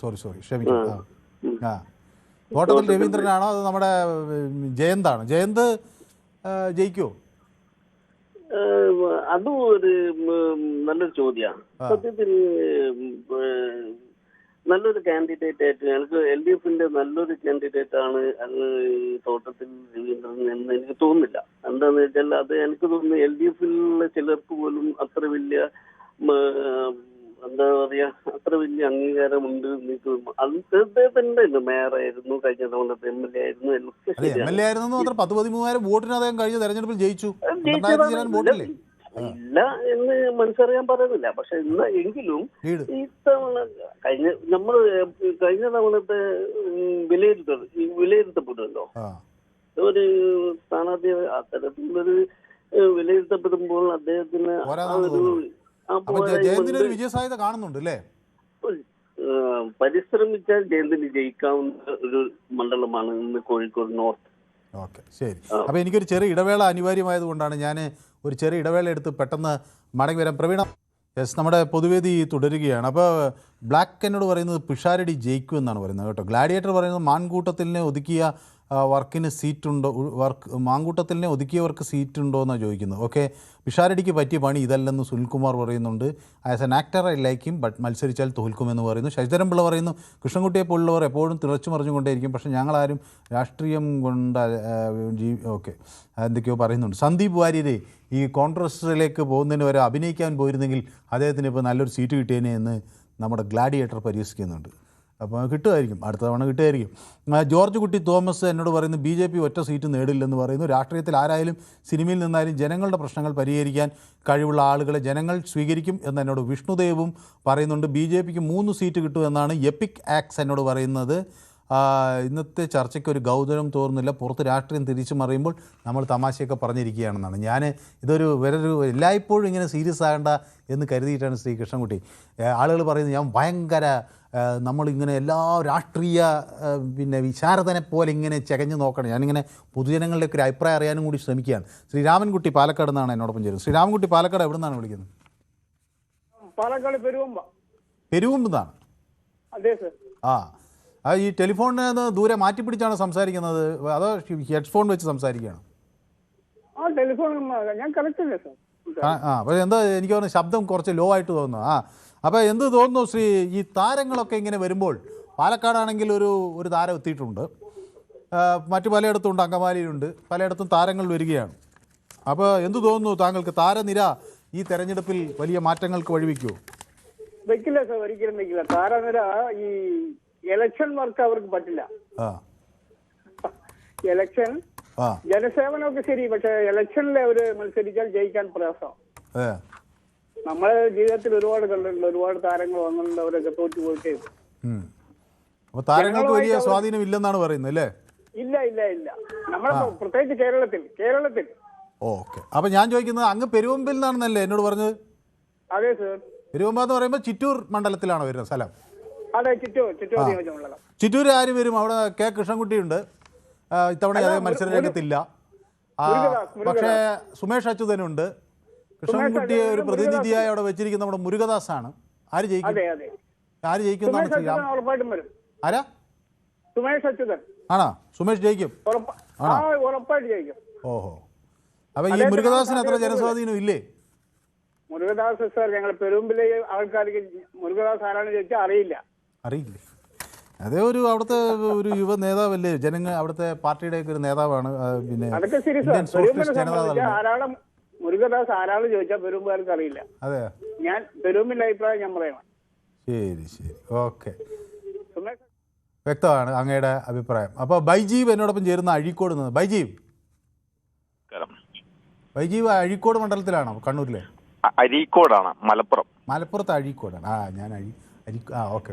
sorry ക്ഷമിക്കും. തോട്ടത്തിൽ രവീന്ദ്രനാണോ അത് നമ്മുടെ ജയന്താണോ? ജയന്ത് ജയിക്കുമോ? അതും ഒരു നല്ലൊരു ചോദ്യമാണ്. സത്യത്തിൽ നല്ലൊരു കാൻഡിഡേറ്റ് ആയിട്ട് എനിക്ക് LDFന്റെ നല്ലൊരു കാൻഡിഡേറ്റ് ആണ് തോട്ടത്തിൽ രവീന്ദ്രൻ എന്ന് എനിക്ക് തോന്നുന്നില്ല. എന്താന്ന് വെച്ചാൽ അത് എനിക്ക് തോന്നുന്നു LDFിലുള്ള ചിലർക്ക് പോലും അത്ര വലിയ എന്താ പറയാ അത്ര വലിയ അംഗീകാരമുണ്ട്. അദ്ദേഹത്തിന്റെ മേയറായിരുന്നു, കഴിഞ്ഞ തവണത്തെ MLA ആയിരുന്നു. MLA ആയിരുന്നു 13,000 വോട്ടിന് അദ്ദേഹം കഴിഞ്ഞ തെരഞ്ഞെടുപ്പിൽ ജയിച്ചു. ഇല്ല എന്ന് മനസ്സറിയാൻ പറയുന്നില്ല. പക്ഷെ ഇന്ന് എങ്കിലും ഇത്തവണ കഴിഞ്ഞ തവണത്തെ വിലയിരുത്തപ്പെടുമല്ലോ ഒരു സ്ഥാനാർത്ഥി അത്തരത്തിലൊരു വിലയിരുത്തപ്പെടുമ്പോൾ അദ്ദേഹത്തിന് വിജയസാധ്യത കാണുന്നുണ്ട് അല്ലേ? പരിശ്രമിച്ചാൽ ജയന്തിന് ജയിക്കാവുന്ന ഒരു മണ്ഡലമാണ് ഇന്ന് കോഴിക്കോട് നോർത്ത്. ഓക്കെ, ശരി. അപ്പോൾ എനിക്കൊരു ചെറിയ ഇടവേള അനിവാര്യമായത് കൊണ്ടാണ് ഞാൻ ഒരു ചെറിയ ഇടവേള എടുത്ത് പെട്ടെന്ന് മടങ്ങി വരാം. പ്രവീണ, യെസ്, നമ്മുടെ പൊതുവേദി തുടരുകയാണ്. അപ്പോൾ ബ്ലാക്ക് എന്നോട് പറയുന്നത് പിഷാരടി ജയിക്കുമെന്നാണ് പറയുന്നത് കേട്ടോ. ഗ്ലാഡിയേറ്റർ പറയുന്നത് മാൻകൂട്ടത്തിനെ ഒതുക്കിയ വർക്കിന് സീറ്റുണ്ടോ, മാങ്കൂട്ടത്തിനെ ഒതുക്കിയവർക്ക് സീറ്റുണ്ടോ എന്നാണ് ചോദിക്കുന്നത്. ഓക്കെ, പിഷാരടിക്ക് പറ്റിയ പണി ഇതല്ലെന്ന് സുനിൽകുമാർ പറയുന്നുണ്ട്. As an actor I like him, but മത്സരിച്ചാൽ തോൽക്കുമെന്ന് പറയുന്നു. ശശിധരൻപിള്ള പറയുന്നു കിഷൻകുട്ടിയെ പോലുള്ളവർ എപ്പോഴും തിളച്ചു മറിഞ്ഞുകൊണ്ടേയിരിക്കും, പക്ഷേ ഞങ്ങളാരും രാഷ്ട്രീയം കൊണ്ട് ഓക്കെ എന്തൊക്കെയോ പറയുന്നുണ്ട്. സന്ദീപ് വാര്യരെ ഈ കോൺഗ്രസിലേക്ക് പോകുന്നതിന് വരെ അഭിനയിക്കാൻ പോയിരുന്നെങ്കിൽ അദ്ദേഹത്തിന് ഇപ്പോൾ നല്ലൊരു സീറ്റ് കിട്ടിയേനെ എന്ന് നമ്മുടെ ഗ്ലാഡിയേറ്റർ പരിഹസിക്കുന്നുണ്ട്. അപ്പോൾ കിട്ടുമായിരിക്കും, അടുത്ത തവണ കിട്ടുമായിരിക്കും. ജോർജ് കുട്ടി തോമസ് എന്നോട് പറയുന്നു BJP ഒറ്റ സീറ്റ് നേടില്ലെന്ന് പറയുന്നു. രാഷ്ട്രീയത്തിൽ ആരായാലും സിനിമയിൽ നിന്നാലും ജനങ്ങളുടെ പ്രശ്നങ്ങൾ പരിഹരിക്കാൻ കഴിവുള്ള ആളുകളെ ജനങ്ങൾ സ്വീകരിക്കും എന്ന് എന്നോട് വിഷ്ണുദേവും പറയുന്നുണ്ട്. BJPക്ക് 3 സീറ്റ് കിട്ടുമെന്നാണ് എപ്പിക് ആക്സ് എന്നോട് പറയുന്നത്. ഇന്നത്തെ ചർച്ചയ്ക്ക് ഒരു ഗൗരവം തോന്നുന്നില്ല, പുറത്ത് രാഷ്ട്രീയം തിരിച്ചു മറിയുമ്പോൾ നമ്മൾ തമാശയൊക്കെ പറഞ്ഞിരിക്കുകയാണെന്നാണ്. ഞാൻ ഇതൊരു വേറൊരു എല്ലായ്പ്പോഴും ഇങ്ങനെ സീരിയസ് ആകേണ്ട എന്ന് കരുതിയിട്ടാണ് ശ്രീ കൃഷ്ണൻകുട്ടി. ആളുകൾ പറയുന്നത് ഞാൻ ഭയങ്കര നമ്മളിങ്ങനെ എല്ലാ രാഷ്ട്രീയ വിശാരദനെ പോലെ ഇങ്ങനെ ചകഞ്ഞു നോക്കണം. ഞാനിങ്ങനെ പൊതുജനങ്ങളിലേക്ക് ഒരു അഭിപ്രായം അറിയാനും കൂടി ശ്രമിക്കുകയാണ്. ശ്രീരാമൻകുട്ടി പാലക്കാട് നിന്നാണ് എന്നോടൊപ്പം ചേരുന്നത്. ശ്രീരാമൻകുട്ടി പാലക്കാട് എവിടെ നിന്നാണ് വിളിക്കുന്നത്? പാലക്കാട് പെരുവുമ്പെന്നാണ്. അതെ സർ. ആ ഈ ടെലിഫോണിന് ദൂരെ മാറ്റി പിടിച്ചാണ് സംസാരിക്കുന്നത് അതോ ഹെഡ്ഫോൺ വെച്ച് സംസാരിക്കുകയാണ്? ടെലിഫോൺ ഞാൻ കറക്റ്റ് അല്ലേ സർ. അപ്പോൾ എന്താ എനിക്ക് തോന്നുന്നു ശബ്ദം കുറച്ച് ലോ ആയിട്ട് തോന്നുന്നു. അപ്പോൾ എന്ത് തോന്നുന്നു ശ്രീ, ഈ താരങ്ങളൊക്കെ ഇങ്ങനെ വരുമ്പോൾ പാലക്കാടാണെങ്കിൽ ഒരു താരം എത്തിയിട്ടുണ്ട്, മറ്റു പലയിടത്തുണ്ട്, അങ്കമാലിയിലുണ്ട്, പലയിടത്തും താരങ്ങൾ വരികയാണ്. അപ്പോൾ എന്ത് തോന്നുന്നു താങ്കൾക്ക്? താരനിര ഈ തെരഞ്ഞെടുപ്പിൽ വലിയ മാറ്റങ്ങൾക്ക് വഴിവെക്കുമോ? വെക്കില്ല സർ, ഒരിക്കലും വെക്കില്ല. താരനിര ഈ ഇലക്ഷൻ വർക്ക് അവർക്ക് പറ്റില്ല. ഇലക്ഷൻ ജനസേവനമൊക്കെ ശരി, പക്ഷെ ഇലക്ഷനിൽ അവര് മത്സരിച്ചാൽ ജയിക്കാൻ പ്രയാസം. നമ്മളെ ജീവിതത്തിൽ ഒരുപാട് കണ്ടിട്ടുണ്ട്, ഒരുപാട് താരങ്ങൾ വന്നിട്ടുണ്ട്, അവരൊക്കെ തോറ്റു പോയിട്ടേ. അപ്പോൾ താരങ്ങൾക്ക് വലിയ സ്വാധീനം ഇല്ലെന്നാണ് പറയുന്നത് അല്ലേ? ഇല്ല ഇല്ല ഇല്ല, നമ്മളെ പ്രത്യേകിച്ച് കേരളത്തിൽ. ഓക്കെ, അപ്പോൾ ഞാൻ ചോദിക്കുന്നത് അങ്ങ് പെരുവമ്പിൽ നിന്നാണെന്നല്ലേ എന്നോട് പറഞ്ഞത്? അതെ സർ. പെരുവമ്പ എന്ന് പറയുമ്പോൾ ചിറ്റൂർ മണ്ഡലത്തിലാണോ വരുന്നത് സ്ഥലം? അതെ, ചിറ്റൂർ. ചിറ്റൂർ ആര് വരും? അവിടെ കെ കൃഷ്ണൻകുട്ടിയുണ്ട്, ഇത്തവണ അതേ മത്സര രംഗത്തില്ല. പക്ഷേ സുമേഷ് അച്യുതനുണ്ട്. കൃഷ്ണൻകുട്ടിയെ ഒരു പ്രതിനിധിയായി അവിടെ വെച്ചിരിക്കുന്ന നമ്മുടെ മുരുകദാസാണ്. ആര് ജയിക്കും? ആരാ? സുമേഷ് അച്യുതൻ ആണോ? സുമേഷ് ജയിക്കും? ഉറപ്പായിട്ട് ജയിക്കും. ഓഹോ, അപ്പൊ ഈ മുരുകദാസിന് അത്ര ജനസ്വാധീനം ഇല്ലേ? മുരുകദാസ് സാർ, ഞങ്ങൾ പെരുമ്പിലെ ആൾക്കാർക്ക് മുരുകദാസ് ആരാണെന്ന് ചോദിച്ചാൽ അറിയില്ലേ? അതേ അവിടുത്തെ ഒരു യുവ നേതാവല്ലേ, ജനങ്ങൾ അവിടുത്തെ പാർട്ടിയുടെ ഒക്കെ ഒരു നേതാവാണ്. പിന്നെ മുരുകദാസ് ആരാള് ചോദിച്ചാൽ പെരുമ്പുകാർക്ക് അറിയില്ല. അതെ, ഞാൻ പെരുമ്പിന്റെ അഭിപ്രായം ഞാൻ പറയണം. ശരി, ഓക്കെ, വ്യക്തമാണ് അങ്ങയുടെ അഭിപ്രായം. അപ്പോൾ ബൈജീവ് എന്നോടൊപ്പം ചേരുന്ന അഴീക്കോട് നിന്ന്. ബൈജീവ് അഴീക്കോട് മണ്ഡലത്തിലാണോ? കണ്ണൂരിലെ അഴീക്കോടാണ്, മലപ്പുറത്ത് അഴീക്കോടാണ്. ഞാൻ ഓക്കെ.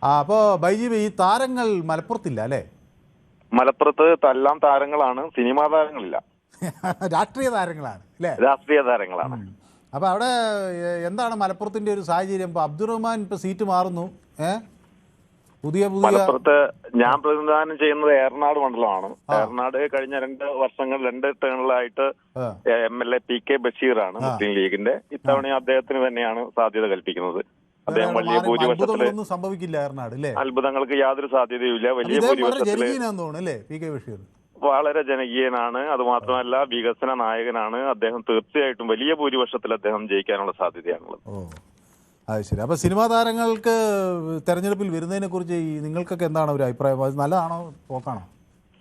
അപ്പോൾ ബൈജീവ്, ഈ താരങ്ങൾ മലപ്പുറത്തില്ല അല്ലേ? മലപ്പുറത്ത് എല്ലാം താരങ്ങളാണ്, സിനിമാ താരങ്ങളില്ല. രാഷ്ട്രീയ താരങ്ങളാണ് അല്ലേ? രാഷ്ട്രീയ താരങ്ങളാണ്. അപ്പോൾ അവിടെ എന്താണ് മലപ്പുറത്തിൻ്റെ ഒരു സാഹചര്യം? ഇപ്പോൾ അബ്ദുറഹ്മാൻ ഇപ്പോൾ സീറ്റ് മാറുന്നു, പുതിയ മലപ്പുറത്ത് ഞാൻ പ്രതിനിധാനം ചെയ്യുന്നത് ഏറനാട് മണ്ഡലമാണ്. ഏറനാട് കഴിഞ്ഞ 2 വർഷങ്ങൾ 2 ടേണിലായിട്ട് MLA PK ബഷീറാണ് മുസ്ലിം ലീഗിന്റെ. ഇത്തവണ അദ്ദേഹത്തിന് തന്നെയാണ് സാധ്യത കൽപ്പിക്കുന്നത്. അദ്ദേഹം വലിയ ഭൂരിപക്ഷത്തില് സംഭവിക്കില്ല ഏറനാട് അല്ലേ? അത്ഭുതങ്ങൾക്ക് യാതൊരു സാധ്യതയുമില്ല. വലിയ ഭൂരിപക്ഷത്തില് വളരെ ജനകീയനാണ്. അത് മാത്രമല്ല വികസന നായകനാണ് അദ്ദേഹം. തീർച്ചയായിട്ടും വലിയ ഭൂരിപക്ഷത്തിൽ അദ്ദേഹം ജയിക്കാനുള്ള സാധ്യതയാണുള്ളത്. അത് ശരി. അപ്പൊ സിനിമാ താരങ്ങൾക്ക് തെരഞ്ഞെടുപ്പിൽ വരുന്നതിനെ കുറിച്ച് നിങ്ങൾക്കൊക്കെ എന്താണ് ഒരു അഭിപ്രായം? അത് നല്ലതാണോ പോക്കാണോ?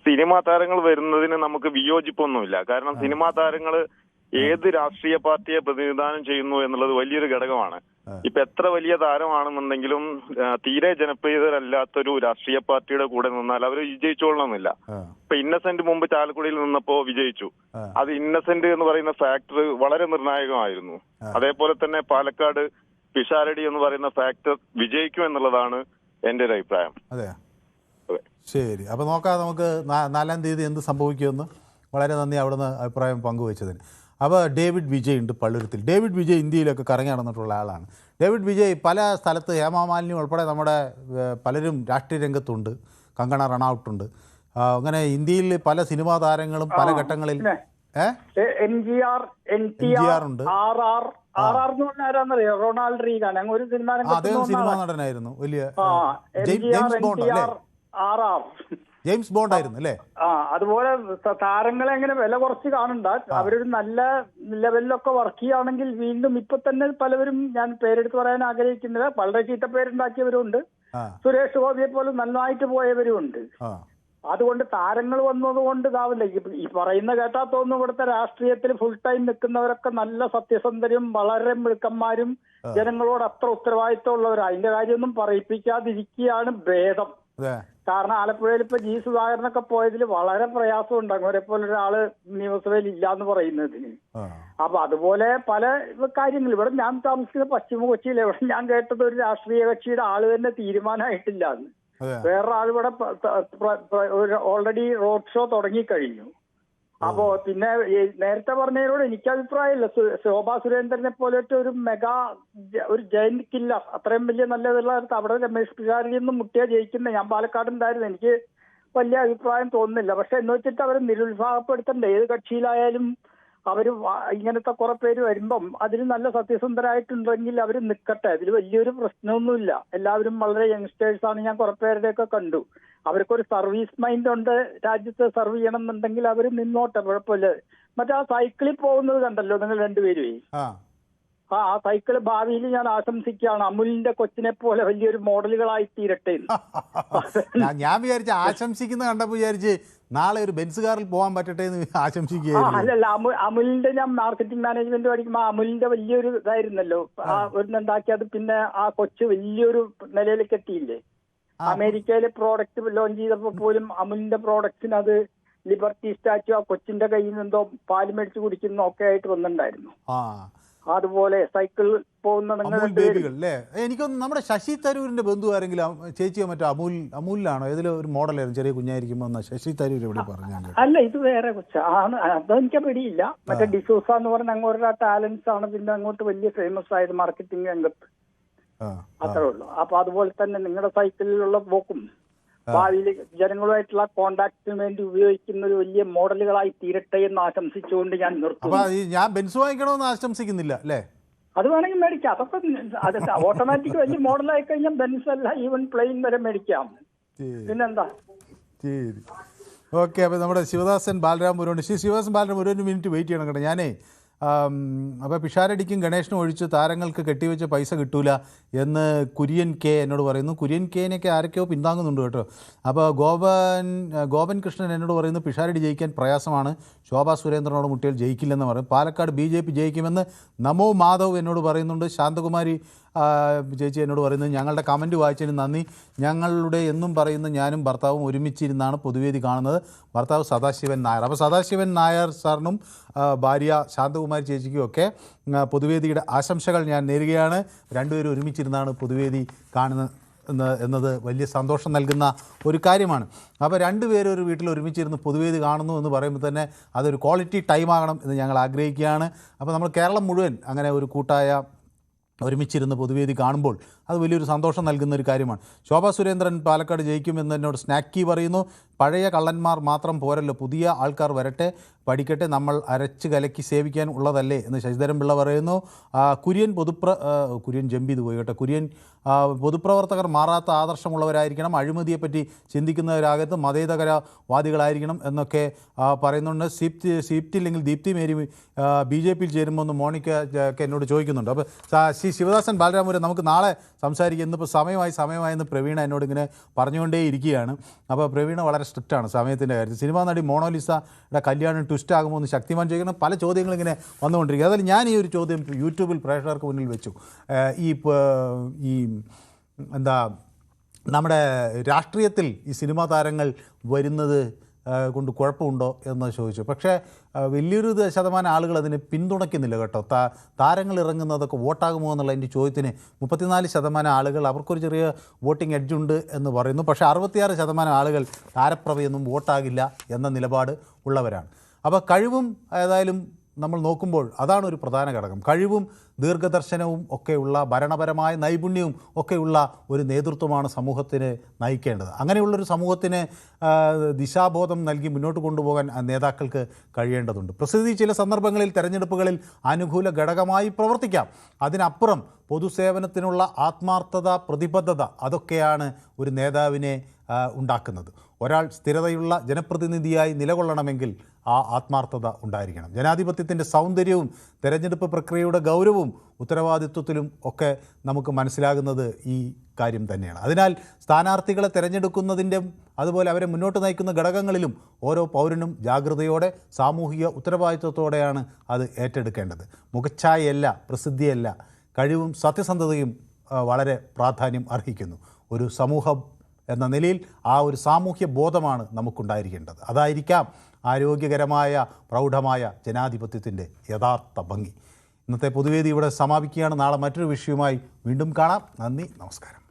സിനിമാ താരങ്ങൾ വരുന്നതിന് നമുക്ക് വിയോജിപ്പൊന്നുമില്ല. കാരണം സിനിമാ താരങ്ങൾ ഏത് രാഷ്ട്രീയ പാർട്ടിയെ പ്രതിനിധാനം ചെയ്യുന്നു എന്നുള്ളത് വലിയൊരു ഘടകമാണ്. ഇപ്പൊ എത്ര വലിയ താരമാണെന്നുണ്ടെങ്കിലും തീരെ ജനപ്രിയതരല്ലാത്തൊരു രാഷ്ട്രീയ പാർട്ടിയുടെ കൂടെ നിന്നാൽ അവർ വിജയിച്ചോളണമെന്നില്ല. ഇപ്പൊ ഇന്നസെന്റ് മുമ്പ് ചാലക്കുടിയിൽ നിന്നപ്പോ വിജയിച്ചു. അത് ഇന്നസെന്റ് എന്ന് പറയുന്ന ഫാക്ടർ വളരെ നിർണായകമായിരുന്നു. അതേപോലെ തന്നെ പാലക്കാട് പിഷാരടി എന്ന് പറയുന്ന ഫാക്ടർ വിജയിക്കും എന്നുള്ളതാണ് എന്റെ ഒരു അഭിപ്രായം. അതെ, ശരി. അപ്പൊ നോക്കാം നമുക്ക് 4-ാം തീയതി എന്ത് സംഭവിക്കുമെന്ന്. വളരെ നന്ദി അവിടുന്ന് അഭിപ്രായം പങ്കുവച്ചതിന്. അപ്പോൾ ഡേവിഡ് വിജയ് ഉണ്ട് പള്ളുരുത്തിൽ. ഡേവിഡ് വിജയ് ഇന്ത്യയിലൊക്കെ കറങ്ങി നടന്നിട്ടുള്ള ആളാണ്. ഡേവിഡ് വിജയ് പല സ്ഥലത്ത് ഹേമാമാലിനി ഉൾപ്പെടെ നമ്മുടെ പലരും രാഷ്ട്രീയ രംഗത്തുണ്ട്. കങ്കണ റണൌട്ടുണ്ട്. അങ്ങനെ ഇന്ത്യയിൽ പല സിനിമാ താരങ്ങളും പല ഘട്ടങ്ങളിൽ NGR, NTR ഉണ്ട്. RR എന്ന് പറഞ്ഞാൽ ആരാന്നറിയോ? റൊണാൾഡ് റീഗാൻ. അങ്ങ് ഒരു സിനിമാ നടനായിരുന്നു. വലിയ ജെയിംസ് ബോണ്ട് ആയിരുന്നു അല്ലേ? അതുപോലെ താരങ്ങളെ എങ്ങനെ വില കുറച്ച് കാണണ്ട. അവരൊരു നല്ല ലെവലിലൊക്കെ വർക്ക് ചെയ്യുകയാണെങ്കിൽ വീണ്ടും ഇപ്പൊ തന്നെ പലവരും, ഞാൻ പേരെടുത്ത് പറയാൻ ആഗ്രഹിക്കുന്നില്ല, വളരെ ചീത്ത പേരുണ്ടാക്കിയവരുണ്ട്. സുരേഷ് ഗോപിയെ പോലെ നന്നായിട്ട് പോയവരും ഉണ്ട്. അതുകൊണ്ട് താരങ്ങൾ വന്നതുകൊണ്ട് ഇതാവില്ല. ഈ പറയുന്ന കേട്ടാ തോന്നുന്നു ഇവിടുത്തെ രാഷ്ട്രീയത്തിൽ ഫുൾ ടൈം നിൽക്കുന്നവരൊക്കെ നല്ല സത്യസന്ധരും വളരെ മിടുക്കന്മാരും ജനങ്ങളോട് അത്ര ഉത്തരവാദിത്വം ഉള്ളവരാ. അതിന്റെ കാര്യമൊന്നും പറയിപ്പിക്കാതിരിക്കുകയാണ് ഭേദം. കാരണം ആലപ്പുഴയിൽ ഇപ്പൊ G സുധാകരനൊക്കെ പോയതിൽ വളരെ പ്രയാസമുണ്ട് അവരെ പോലെ ഒരാള് നിയമസഭയിൽ ഇല്ലാന്ന് പറയുന്നതിന്. അപ്പൊ അതുപോലെ പല കാര്യങ്ങൾ ഇവിടെ ഞാൻ താമസിക്കുന്ന പശ്ചിമ കൊച്ചിയിൽ എവിടെ ഞാൻ കേട്ടത് ഒരു രാഷ്ട്രീയ കക്ഷിയുടെ ആള് തന്നെ തീരുമാനമായിട്ടില്ല എന്ന്. വേറൊരാൾ ഇവിടെ ഓൾറെഡി റോഡ് ഷോ തുടങ്ങിക്കഴിഞ്ഞു. അപ്പോ പിന്നെ നേരത്തെ പറഞ്ഞതിനോട് എനിക്ക് അഭിപ്രായമില്ല. ശോഭാ സുരേന്ദ്രനെ പോലത്തെ ഒരു ഒരു ജയന്റ് കില്ലർ, അത്രയും വലിയ നല്ലതുള്ള അവിടെ രമേഷ് പിഷാരടിയൊന്നും മുട്ടിയാ ജയിക്കുന്നത്. ഞാൻ പാലക്കാടുണ്ടായിരുന്നു, എനിക്ക് വലിയ അഭിപ്രായം തോന്നുന്നില്ല. പക്ഷെ എന്ന് വെച്ചിട്ട് അവരെ നിരുത്സാഹപ്പെടുത്തണ്ട. ഏത് കക്ഷിയിലായാലും അവര് ഇങ്ങനത്തെ കുറെ പേര് വരുമ്പം അതിന് നല്ല സത്യസന്ധരായിട്ടുണ്ടെങ്കിൽ അവർ നിൽക്കട്ടെ. അതിൽ വലിയൊരു പ്രശ്നമൊന്നുമില്ല. എല്ലാവരും വളരെ യങ്സ്റ്റേഴ്സാണ്. ഞാൻ കുറെ പേരുടെയൊക്കെ കണ്ടു. അവർക്കൊരു സർവീസ് മൈൻഡ് ഉണ്ട്. രാജ്യത്ത് സർവ് ചെയ്യണം എന്നുണ്ടെങ്കിൽ അവർ നിന്നോട്ടെ, കുഴപ്പമില്ല. മറ്റേ ആ സൈക്കിളിൽ പോകുന്നത് കണ്ടല്ലോ നിങ്ങൾ രണ്ടുപേരും. ആ സൈക്കിള് ഭാവിയിൽ ഞാൻ ആശംസിക്കുകയാണ്. അമുലിന്റെ കൊച്ചിനെ പോലെ വലിയൊരു മോഡലുകളായി തീരട്ടെ. ഞാൻ വിചാരിച്ച ആശംസിക്കുന്ന കണ്ടപ്പോ വിചാരിച്ച് നാളെ ഒരു ബെൻസ് കാറിൽ പോകാൻ പറ്റട്ടെ എന്ന് ആശംസിക്കുകയാണ്. അല്ലല്ല, അമുലിന്റെ ഞാൻ മാർക്കറ്റിംഗ് മാനേജ്മെന്റ് പഠിക്കുമ്പോൾ അമുലിന്റെ വലിയൊരു ഇതായിരുന്നല്ലോ ഒന്നുണ്ടാക്കി. അത് പിന്നെ ആ കൊച്ചു വലിയൊരു നിലയിലേക്ക് എത്തിയില്ലേ? അമേരിക്കയിലെ പ്രോഡക്റ്റ് ലോഞ്ച് ചെയ്തപ്പോ പോലും അമുലിന്റെ പ്രോഡക്റ്റിന് അത് ലിബർട്ടി സ്റ്റാച്യു ആ കൊച്ചിന്റെ കയ്യിൽ നിന്നോ പാല് മേടിച്ച് കുടിക്കുന്നോ ഒക്കെ ആയിട്ട് വന്നിട്ടുണ്ടായിരുന്നു. അതുപോലെ സൈക്കിൾ പോകുന്ന ബേബികൾ അല്ലേ? എനിക്കൊന്ന് നമ്മുടെ ശശി തരൂരിന്റെ ബന്ധു ആരെങ്കിലും ചേച്ചിയോ മറ്റോ അമൂലിലാണോ ഏതിലോ ഒരു മോഡലായിരുന്നു ചെറിയ കുഞ്ഞായിരിക്കുമ്പോ ശശി തരൂർ എവിടെ പറഞ്ഞു? അല്ല, ഇത് വേറെ കൊച്ചാണ്. അതെനിക്ക് പിടിയില്ല. മറ്റേ ഡിസൂസ എന്ന് പറഞ്ഞ അങ്ങോട്ട് ടാലൻസ് ആണ് പിന്നെ അങ്ങോട്ട് വലിയ ഫേമസ് ആയത് മാർക്കറ്റിംഗ് രംഗത്ത്. അത്രേ ഉള്ളൂ. അപ്പൊ അതുപോലെ തന്നെ നിങ്ങളുടെ സൈക്കിളിലുള്ള പോക്കും ഭാവിയിൽ ജനങ്ങളുമായിട്ടുള്ള കോണ്ടാക്ടിന് വേണ്ടി ഉപയോഗിക്കുന്ന ഒരു വലിയ മോഡലുകളായി തീരട്ടെ എന്ന് ആശംസിച്ചുകൊണ്ട് ഞാൻ നിർത്തുന്നു. ഞാൻ ബെൻസ് വാങ്ങിക്കണമെന്ന് ആശംസിക്കുന്നില്ല അല്ലേ? അത് വേണമെങ്കിൽ മേടിക്കാം. അതൊക്കെ അത് ഓട്ടോമാറ്റിക് വലിയ മോഡലായി കഴിഞ്ഞാൽ ബെൻസ് അല്ല ഈവൻ പ്ലെയിൻ വരെ മേടിക്കാം. പിന്നെന്താ? ശരി, ഓക്കെ. അപ്പോൾ നമ്മുടെ ശിവദാസൻ ബാലരാമപുരമുണ്ട്. ശിവദാസൻ ബാലരാമപുരം ഒരു മിനിറ്റ് വെയിറ്റ് ചെയ്യണം കേട്ടോ. ഞാനേ അപ്പോൾ പിഷാരടിക്കും ഗണേഷിനും ഒഴിച്ച് താരങ്ങൾക്ക് കെട്ടിവെച്ച പൈസ കിട്ടൂല എന്ന് കുര്യൻ കെ എന്നോട് പറയുന്നു. കുര്യൻ കെനെയൊക്കെ ആരൊക്കെയോ പിന്താങ്ങുന്നുണ്ട് കേട്ടോ. അപ്പോൾ ഗോപൻ കൃഷ്ണൻ എന്നോട് പറയുന്നു പിഷാരടി ജയിക്കാൻ പ്രയാസമാണ്, ശോഭാ സുരേന്ദ്രനോട് മുട്ടിയാൽ ജയിക്കില്ലെന്ന് പറയും. പാലക്കാട് BJP ജയിക്കുമെന്ന് നമോ മാധവ് എന്നോട് പറയുന്നുണ്ട്. ശാന്തകുമാരി ചേച്ചി എന്നോട് പറയുന്നത് ഞങ്ങളുടെ കമൻറ്റ് വായിച്ചതിന് നന്ദി. ഞങ്ങളുടെ എന്നും പറയുന്ന ഞാനും ഭർത്താവും ഒരുമിച്ചിരുന്നാണ് പൊതുവേദി കാണുന്നത്. ഭർത്താവ് സദാശിവൻ നായർ. അപ്പോൾ സദാശിവൻ നായർ സാറിനും ഭാര്യ ശാന്തകുമാരി ചേച്ചിക്കും ഒക്കെ പൊതുവേദിയുടെ ആശംസകൾ ഞാൻ നേരുകയാണ്. രണ്ടുപേരും ഒരുമിച്ചിരുന്നാണ് പൊതുവേദി കാണുന്നത് എന്നത് വലിയ സന്തോഷം നൽകുന്ന ഒരു കാര്യമാണ്. അപ്പോൾ രണ്ടുപേരും ഒരു വീട്ടിൽ ഒരുമിച്ചിരുന്ന് പൊതുവേദി കാണുന്നു എന്ന് പറയുമ്പോൾ തന്നെ അതൊരു ക്വാളിറ്റി ടൈം ആകണം എന്ന് ഞങ്ങൾ ആഗ്രഹിക്കുകയാണ്. അപ്പോൾ നമ്മൾ കേരളം മുഴുവൻ അങ്ങനെ ഒരു കൂട്ടായ ഒരുമിച്ചിരുന്ന് പൊതുവേദി കാണുമ്പോൾ അത് വലിയൊരു സന്തോഷം നൽകുന്ന ഒരു കാര്യമാണ്. ശോഭാ സുരേന്ദ്രൻ പാലക്കാട് ജയിക്കുമെന്ന് എന്നോട് സ്നാക്കി പറയുന്നു. പഴയ കള്ളന്മാർ മാത്രം പോരല്ലോ, പുതിയ ആൾക്കാർ വരട്ടെ, പഠിക്കട്ടെ, നമ്മൾ അരച്ച് കലക്കി സേവിക്കാൻ ഉള്ളതല്ലേ എന്ന് ശശിധരൻ പിള്ള പറയുന്നു. കുര്യൻ ജമ്പ് പോയി കേട്ടോ. പൊതുപ്രവർത്തകർ മാറാത്ത ആദർശമുള്ളവരായിരിക്കണം, അഴിമതിയെപ്പറ്റി ചിന്തിക്കുന്നവരാകത്ത്, മതേതരവാദികളായിരിക്കണം എന്നൊക്കെ പറയുന്നുണ്ട്. സീപ്റ്റില്ലെങ്കിൽ ദീപ്തി മേരി BJPയിൽ ചേരുമ്പോൾ ഒന്ന് മോണിക്ക ഒക്കെ എന്നോട് ചോദിക്കുന്നുണ്ട്. അപ്പോൾ ശിവദാസൻ ബാലരാമപുരം നമുക്ക് നാളെ സംസാരിക്കുക. ഇന്നിപ്പോൾ സമയമായെന്ന് പ്രവീണ എന്നോട് ഇങ്ങനെ പറഞ്ഞുകൊണ്ടേ ഇരിക്കുകയാണ്. അപ്പോൾ പ്രവീണ വളരെ സ്ട്രിക്റ്റാണ് സമയത്തിൻ്റെ കാര്യത്തിൽ. സിനിമാ നടി മോണോലിസയുടെ കല്യാണം ട്വിസ്റ്റ് ആകുമോ എന്ന് ശക്തിമാൻ ചോദിക്കണം. പല ചോദ്യങ്ങളിങ്ങനെ വന്നുകൊണ്ടിരിക്കുക. അതിൽ ഞാൻ ഈ ഒരു ചോദ്യം യൂട്യൂബിൽ പ്രേക്ഷകർക്ക് മുന്നിൽ വെച്ചു. നമ്മുടെ രാഷ്ട്രീയത്തിൽ ഈ സിനിമാ താരങ്ങൾ വരുന്നത് കൊണ്ട് കുഴപ്പമുണ്ടോ എന്ന് ചോദിച്ചു. പക്ഷേ വലിയൊരു ശതമാനം ആളുകൾ അതിനെ പിന്തുണയ്ക്കുന്നില്ല കേട്ടോ. താരങ്ങൾ ഇറങ്ങുന്നതൊക്കെ വോട്ടാകുമോ എന്നുള്ള എൻ്റെ ചോദ്യത്തിന് 34% ആളുകൾ അവർക്കൊരു ചെറിയ വോട്ടിംഗ് എഡ്ജുണ്ട് എന്ന് പറയുന്നു. പക്ഷേ 66% ആളുകൾ താരപ്രഭയൊന്നും വോട്ടാകില്ല എന്ന നിലപാട് ഉള്ളവരാണ്. അപ്പോൾ കഴിവും ഏതായാലും നമ്മൾ നോക്കുമ്പോൾ അതാണ് ഒരു പ്രധാന ഘടകം. കഴിവും ദീർഘദർശനവും ഒക്കെയുള്ള ഭരണപരമായ നൈപുണ്യവും ഒക്കെയുള്ള ഒരു നേതൃത്വമാണ് സമൂഹത്തിന് നയിക്കേണ്ടത്. അങ്ങനെയുള്ളൊരു സമൂഹത്തിന് ദിശാബോധം നൽകി മുന്നോട്ട് കൊണ്ടുപോകാൻ നേതാക്കൾക്ക് കഴിയേണ്ടതുണ്ട്. പ്രസിദ്ധി ചില സന്ദർഭങ്ങളിൽ തെരഞ്ഞെടുപ്പുകളിൽ അനുകൂല ഘടകമായി പ്രവർത്തിക്കാം. അതിനപ്പുറം പൊതുസേവനത്തിനുള്ള ആത്മാർത്ഥത, പ്രതിബദ്ധത അതൊക്കെയാണ് ഒരു നേതാവിനെ ഉണ്ടാക്കുന്നത്. ഒരാൾ സ്ഥിരതയുള്ള ജനപ്രതിനിധിയായി നിലകൊള്ളണമെങ്കിൽ ആ ആത്മാർത്ഥത ഉണ്ടായിരിക്കണം. ജനാധിപത്യത്തിൻ്റെ സൗന്ദര്യവും തെരഞ്ഞെടുപ്പ് പ്രക്രിയയുടെ ഗൗരവവും ഉത്തരവാദിത്വത്തിലും ഒക്കെ നമുക്ക് മനസ്സിലാകുന്നത് ഈ കാര്യം തന്നെയാണ്. അതിനാൽ സ്ഥാനാർത്ഥികളെ തിരഞ്ഞെടുക്കുന്നതിൻ്റെ അതുപോലെ അവരെ മുന്നോട്ട് നയിക്കുന്ന ഘടകങ്ങളിലും ഓരോ പൗരനും ജാഗ്രതയോടെ സാമൂഹിക ഉത്തരവാദിത്വത്തോടെയാണ് അത് ഏറ്റെടുക്കേണ്ടത്. മുഖച്ഛായയല്ല, പ്രസിദ്ധിയല്ല, കഴിവും സത്യസന്ധതയും വളരെ പ്രാധാന്യം അർഹിക്കുന്നു. ഒരു സമൂഹം എന്ന നിലയിൽ ആ ഒരു സാമൂഹ്യ ബോധമാണ് നമുക്കുണ്ടായിരിക്കേണ്ടത്. അതായിരിക്കാം ആരോഗ്യകരമായ പ്രൗഢമായ ജനാധിപത്യത്തിൻ്റെ യഥാർത്ഥ ഭംഗി. ഇന്നത്തെ പൊതുവേദി ഇവിടെ സമാപിക്കുകയാണ്. നാളെ മറ്റൊരു വിഷയവുമായി വീണ്ടും കാണാം. നന്ദി, നമസ്കാരം.